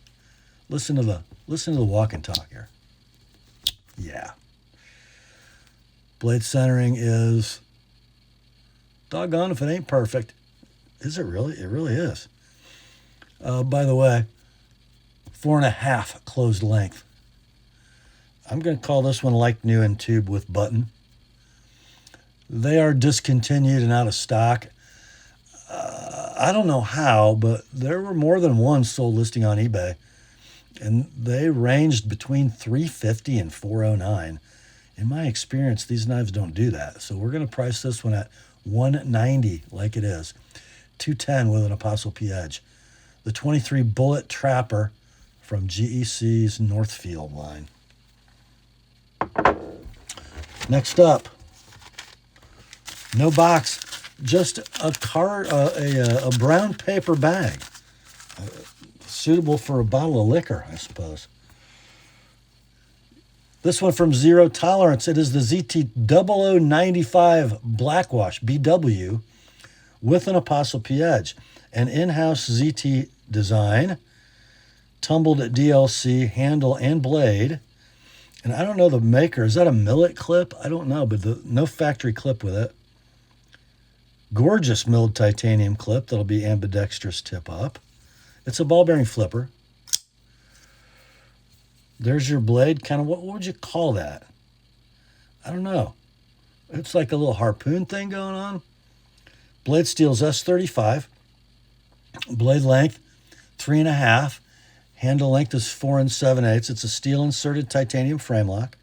Listen to the walk and talk here. Yeah. Blade centering is doggone if it ain't perfect. Is it really? It really is. By the way, 4.5 closed length. I'm going to call this one like new in tube with button. They are discontinued and out of stock. I don't know how, but there were more than one sold listing on eBay, and they ranged between $350 and $409. In my experience, these knives don't do that, so we're going to price this one at $190 like it is. $210 with an TheApostleP edge. The 23 bullet trapper from GEC's Northfield line. Next up, no box, just a brown paper bag, suitable for a bottle of liquor, I suppose. This one from Zero Tolerance. It is the ZT0095 Blackwash BW with an TheApostleP edge, an in-house ZT design, tumbled at DLC, handle and blade. And I don't know the maker. Is that a millet clip? I don't know, but no factory clip with it. Gorgeous milled titanium clip that'll be ambidextrous tip up. It's a ball bearing flipper. There's your blade. Kind of, what would you call that? I don't know. It's like a little harpoon thing going on. Blade steel's S35. Blade length, 3.5. Handle length is 4 7/8. It's a steel inserted titanium frame lock.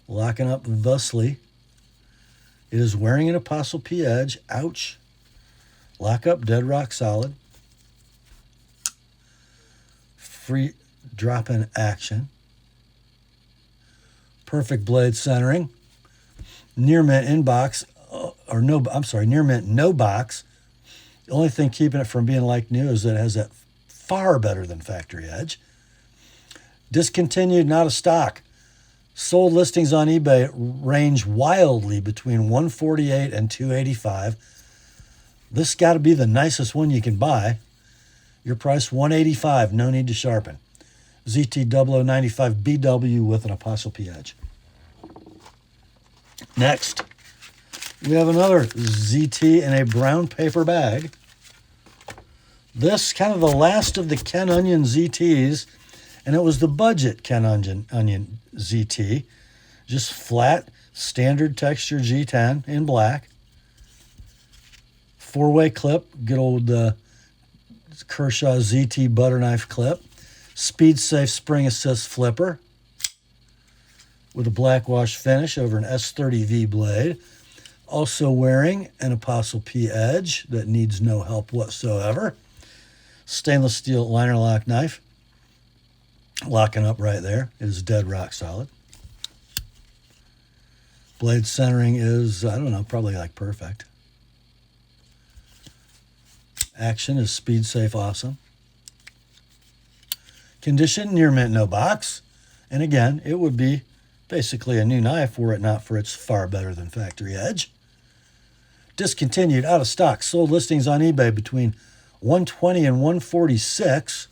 Locking up thusly. It is wearing an TheApostleP edge. Ouch. Lock up dead rock solid. Free drop in action. Perfect blade centering. Near mint inbox, near mint no box. The only thing keeping it from being like new is that it has that far better than factory edge. Discontinued, not a stock. Sold listings on eBay range wildly between $148 and $285. This got to be the nicest one you can buy. Your price, $185, no need to sharpen. ZT0095 BW with an TheApostleP edge. Next, we have another ZT in a brown paper bag. This kind of the last of the Ken Onion ZTs, and it was the budget Ken Onion ZT. Just flat, standard texture G10 in black. 4-way clip, good old Kershaw ZT butter knife clip. Speed safe spring assist flipper with a black wash finish over an S30V blade. Also wearing an TheApostleP edge that needs no help whatsoever. Stainless steel liner lock knife. Locking up right there. It is dead rock solid. Blade centering is, I don't know, probably like perfect. Action is speed safe awesome. Condition near mint, no box. And again, it would be basically a new knife were it not for its far better than factory edge. Discontinued, out of stock, sold listings on eBay between $120 and $146.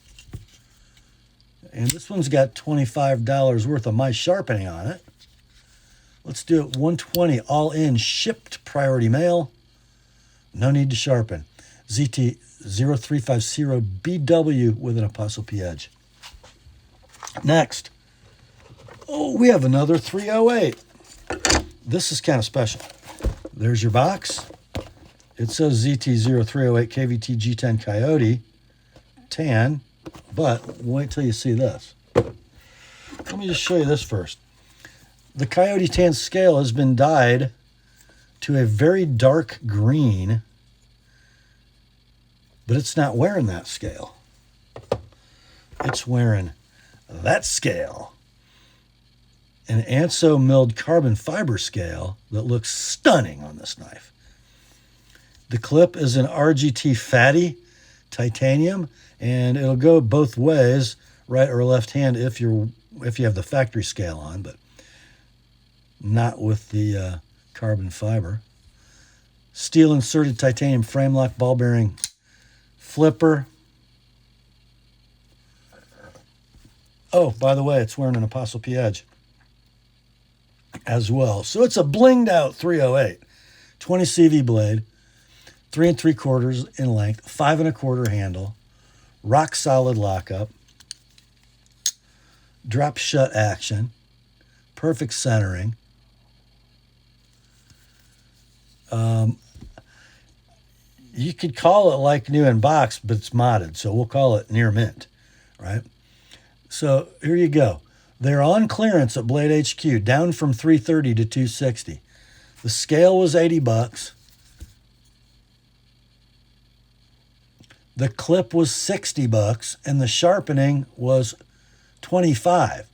And this one's got $25 worth of my sharpening on it. Let's do it $120 all in, shipped priority mail. No need to sharpen. ZT0350BW with an ApostleP edge. Next, we have another 308. This is kind of special. There's your box. It says ZT0308 KVT G10 Coyote tan, but wait till you see this. Let me just show you this first. The Coyote tan scale has been dyed to a very dark green, but it's not wearing that scale. It's wearing that scale. An Anso milled carbon fiber scale that looks stunning on this knife. The clip is an RGT fatty titanium, and it'll go both ways, right or left hand if you have the factory scale on, but not with the carbon fiber. Steel inserted titanium frame lock ball bearing flipper. Oh, by the way, it's wearing an ApostleP edge as well. So it's a blinged out 308. 20 CV blade, 3 3/4 in length, 5 1/4 handle, rock solid lockup, drop shut action, perfect centering. You could call it like new in box, but it's modded, so we'll call it near mint, right? So here you go. They're on clearance at Blade HQ, down from $330 to $260. The scale was $80. The clip was $60, and the sharpening was $25.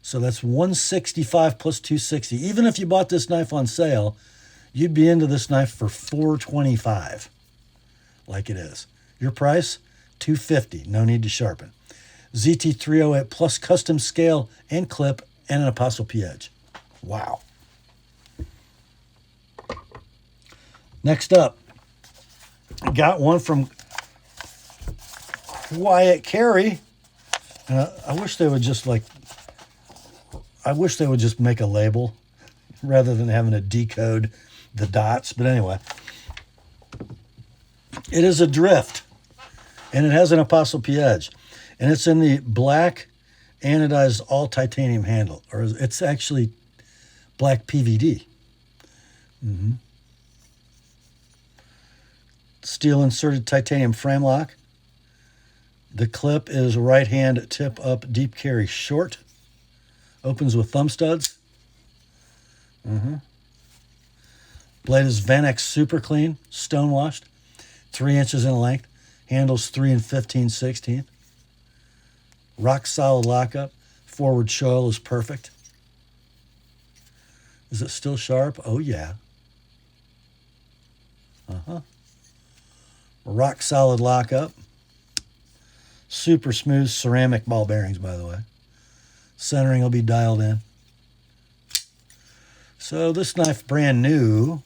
So that's $165 plus $260. Even if you bought this knife on sale, you'd be into this knife for $425, like it is. Your price, $250. No need to sharpen. ZT308 plus custom scale and clip and an ApostleP edge. Wow. Next up, I got one from Quiet Carry. I wish they would just make a label rather than having to decode the dots. But anyway, it is a drift, and it has an ApostleP edge. And it's in the black anodized all titanium handle, or it's actually black PVD. Steel inserted titanium frame lock. The clip is right hand tip up deep carry short. Opens with thumb studs. Blade is Vanex super clean, stone washed, 3 inches in length. Handles 3 15/16. Rock solid lockup. Forward choil is perfect. Is it still sharp? Oh, yeah. Rock solid lockup. Super smooth ceramic ball bearings, by the way. Centering will be dialed in. So this knife, brand new,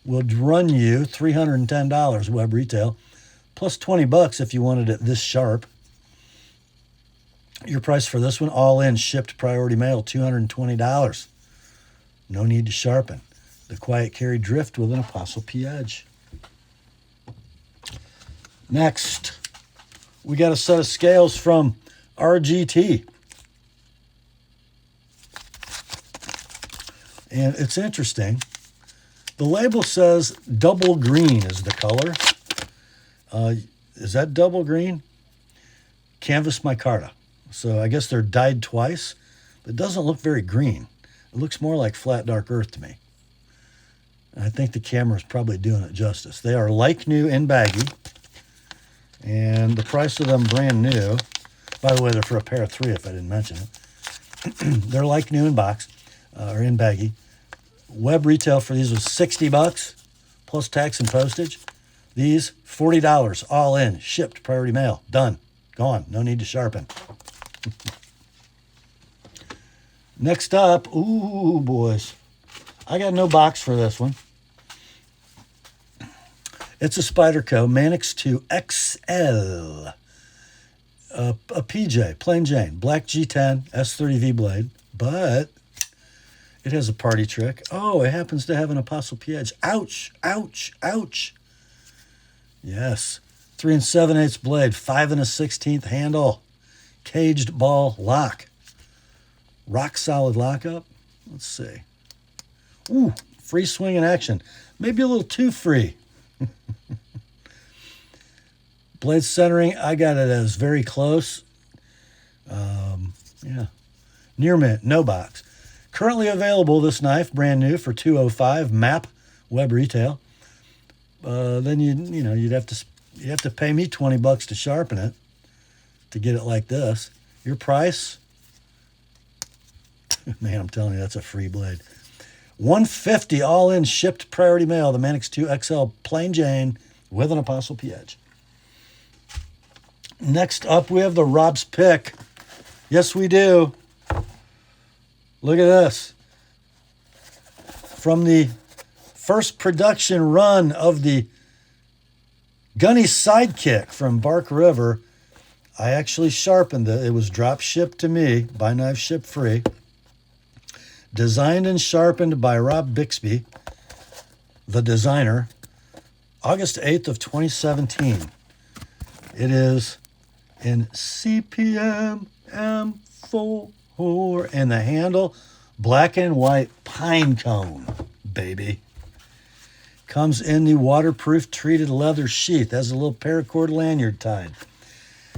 will run you $310 web retail, plus $20 if you wanted it this sharp. Your price for this one, all in, shipped priority mail, $220. No need to sharpen. The Quiet Carry drift with an ApostleP edge. Next, we got a set of scales from RGT. And it's interesting. The label says double green is the color. Is that double green? Canvas micarta. So I guess they're dyed twice, but it doesn't look very green. It looks more like flat dark earth to me. And I think the camera's probably doing it justice. They are like new in baggy. And the price of them brand new, by the way, they're for a pair of 3 if I didn't mention it. They're like new in box, or in baggy. Web retail for these was $60 plus tax and postage. These $40 all in, shipped, priority mail, done, gone, no need to sharpen. Next up, ooh boys, I got no box for this one. It's a Spyderco Manix 2 XL, a PJ, plain Jane, black G10 S30V blade, but it has a party trick. Oh, it happens to have an ApostleP edge. Ouch, ouch, ouch. Yes, 3 7/8 blade, 5 1/16 handle, caged ball lock, rock solid lockup. Let's see. Ooh, free swing in action. Maybe a little too free. Blade centering, I got it as very close. Yeah, near mint, no box. Currently available, this knife, brand new for $205, MAP, web retail. Then you'd have to pay me $20 to sharpen it to get it like this. Your price, man, I'm telling you, that's a free blade. $150 all in, shipped, priority mail. The Manix 2 XL plain Jane with an ApostleP edge. Next up, we have the Rob's Pick. Yes, we do. Look at this. From the first production run of the Gunny Sidekick from Bark River, I actually sharpened it. It was drop shipped to me, by knife ship free. Designed and sharpened by Rob Bixby, the designer, August 8th of 2017. It is in CPM M4, and the handle, black and white pine cone, baby. Comes in the waterproof treated leather sheath. Has a little paracord lanyard tied.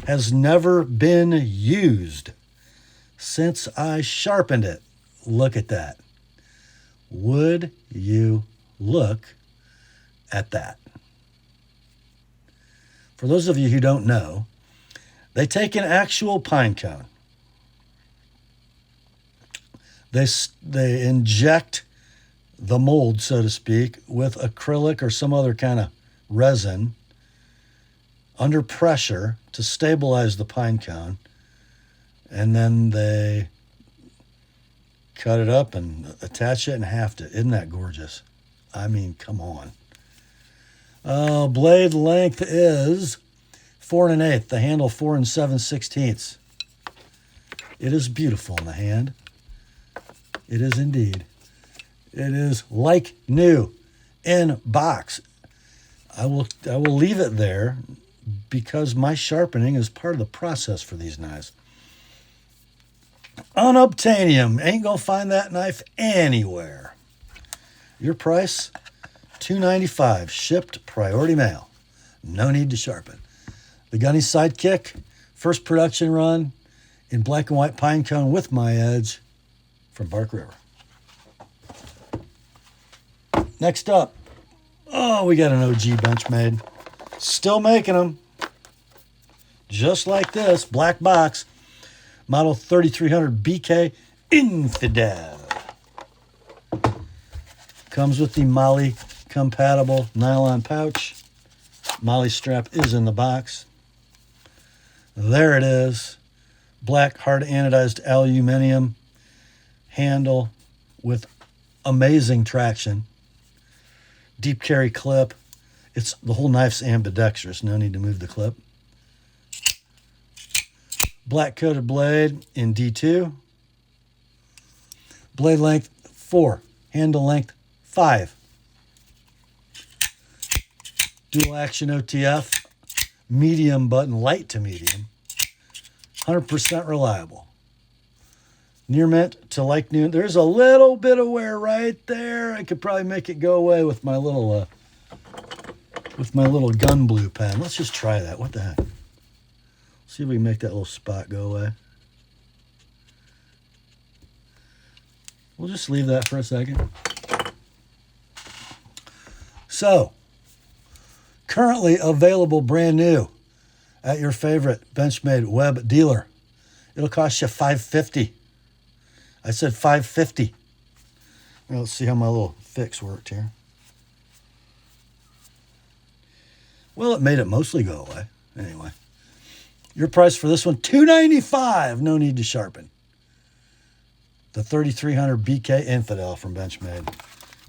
Has never been used since I sharpened it. Look at that. Would you look at that? For those of you who don't know, they take an actual pine cone. They inject the mold, so to speak, with acrylic or some other kind of resin under pressure to stabilize the pine cone. And then they cut it up and attach it and haft it. Isn't that gorgeous? I mean, come on. Blade length is 4 1/8. The handle 4 7/16. It is beautiful in the hand. It is indeed. It is like new in box. I will leave it there because my sharpening is part of the process for these knives. Unobtainium. Ain't gonna find that knife anywhere. Your price, $295, shipped, priority mail. No need to sharpen. The Gunny Sidekick, first production run in black and white pine cone with my edge from Bark River. Next up, we got an OG Benchmade. Still making them. Just like this, black box. Model 3300 BK Infidel. Comes with the Molly compatible nylon pouch. Molly strap is in the box. There it is. Black hard anodized aluminum handle with amazing traction. Deep carry clip. The whole knife's ambidextrous. No need to move the clip. Black coated blade in D2. Blade length 4. Handle length 5. Dual action OTF. Medium button, light to medium. 100% reliable. Near mint to like new. There's a little bit of wear right there. I could probably make it go away with my little gun blue pen. Let's just try that. What the heck? See if we can make that little spot go away. We'll just leave that for a second. So, currently available brand new at your favorite Benchmade web dealer. It'll cost you $550. I said $550. Now let's see how my little fix worked here. Well, it made it mostly go away. Anyway, your price for this one, $295. No need to sharpen. The 3300 BK Infidel from Benchmade.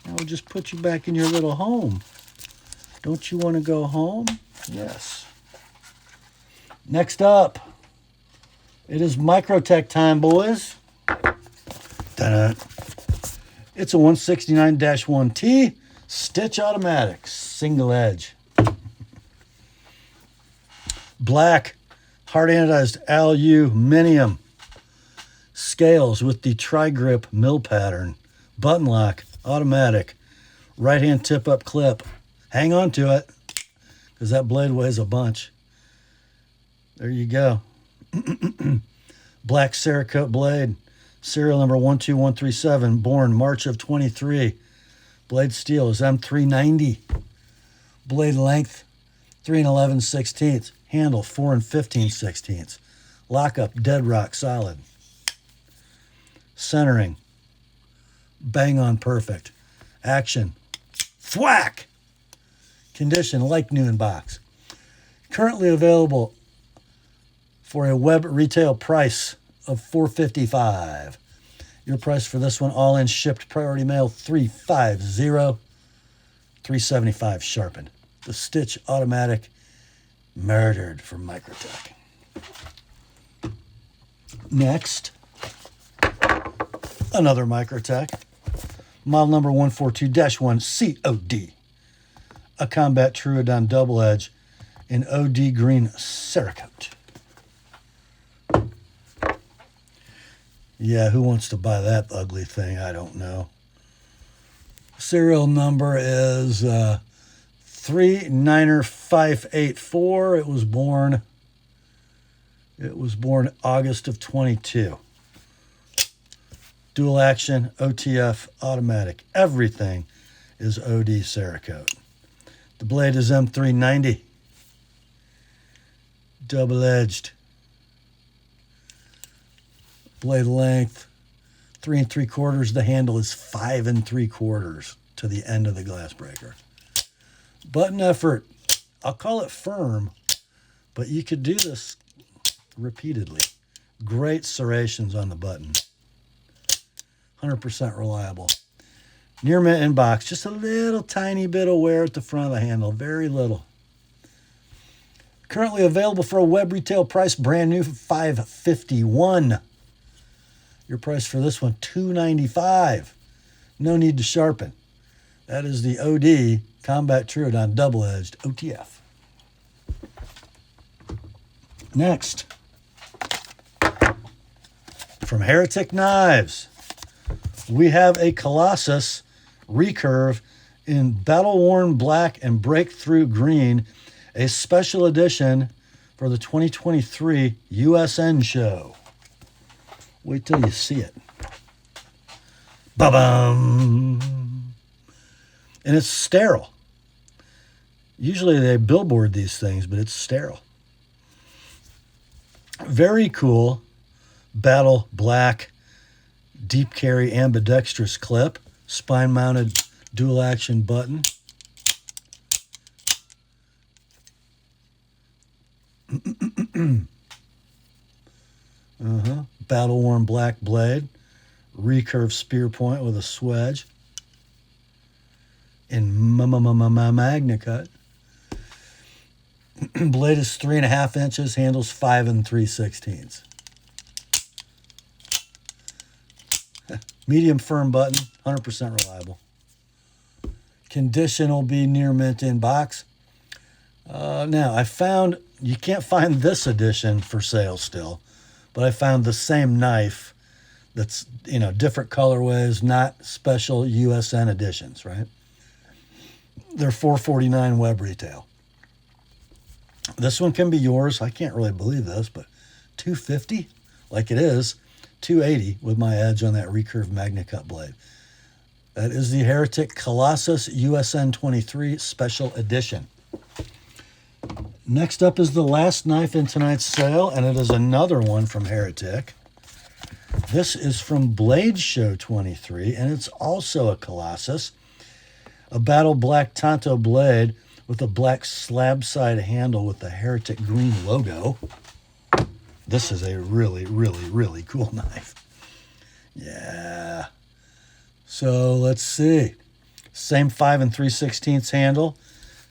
Now we'll just put you back in your little home. Don't you want to go home? Yes. Next up, it is Microtech time, boys. Ta-da. It's a 169-1T stitch automatic, single edge. Black, hard anodized aluminum scales with the tri-grip mill pattern, button lock, automatic, right-hand tip-up clip. Hang on to it, because that blade weighs a bunch. There you go. Black Cerakote blade, serial number 12137, born March of 23. Blade steel is M390. Blade length, 3 11/16. Handle, 4 15/16. Lockup, dead rock solid. Centering, bang on perfect. Action, thwack. Condition, like new in box. Currently available for a web retail price of $455. Your price for this one, all in shipped, priority mail, $350. $375 sharpened. The stitch automatic, murdered from Microtech. Next, another Microtech. Model number 142-1 COD. A Combat Truodon double edge in OD green Cerakote. Yeah, who wants to buy that ugly thing? I don't know. Serial number is 39584. It was born August of 22. Dual action, OTF, automatic. Everything is OD Cerakote. The blade is M390. Double-edged. Blade length, 3 3/4. The handle is 5 3/4 to the end of the glass breaker. Button effort, I'll call it firm, but you could do this repeatedly. Great serrations on the button. 100% reliable. Near mint in box, just a little tiny bit of wear at the front of the handle, very little. Currently available for a web retail price, brand new, $551. Your price for this one, $295. No need to sharpen. That is the OD Combat Truodon double-edged OTF. Next, from Heretic Knives, we have a Colossus recurve in battle-worn black and breakthrough green, a special edition for the 2023 USN show. Wait till you see it. Ba-bum! And it's sterile. Usually they billboard these things, but it's sterile. Very cool. Battle black, deep carry ambidextrous clip, spine-mounted dual-action button. Battle-worn black blade, recurve spear point with a swedge in Magna Cut. Blade is 3.5 inches, handles 5 3/16. Medium firm button, 100% reliable. Condition will be near mint in box. Now, I found, you can't find this edition for sale still, but I found the same knife that's, different colorways, not special USN editions, right? They're $449 web retail. This one can be yours. I can't really believe this, but $250, like it is, $280 with my edge on that recurve Magna Cut blade. That is the Heretic Colossus USN 23 Special Edition. Next up is the last knife in tonight's sale, and it is another one from Heretic. This is from Blade Show 23, and it's also a Colossus. A battle black Tanto blade with a black slab side handle with the Heretic green logo. This is a really, really, really cool knife. Yeah. So let's see. Same 5 3/16 handle.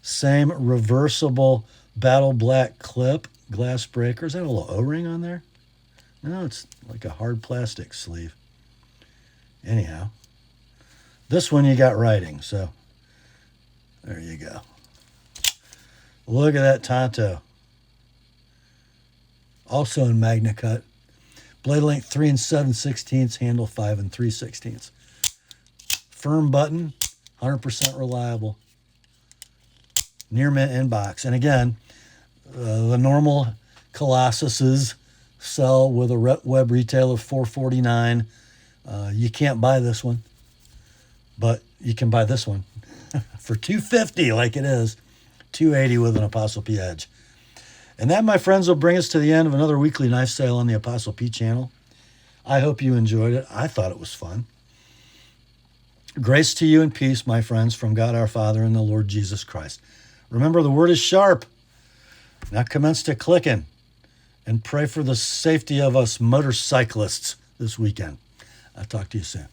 Same reversible battle black clip. Glass breaker. Is that a little O-ring on there? No, it's like a hard plastic sleeve. Anyhow. This one you got writing, so there you go. Look at that Tanto. Also in Magna Cut. Blade length 3 7/16, handle 5 3/16. Firm button, 100% reliable. Near mint inbox. And again, the normal Colossuses sell with a web retail of $449. You can't buy this one, but you can buy this one for $250 like it is, $280 with an Apostle P edge. And that, my friends, will bring us to the end of another weekly knife sale on the Apostle P channel. I hope you enjoyed it. I thought it was fun. Grace to you and peace, my friends, from God our Father and the Lord Jesus Christ. Remember, the word is sharp. Now commence to clicking and pray for the safety of us motorcyclists this weekend. I'll talk to you soon.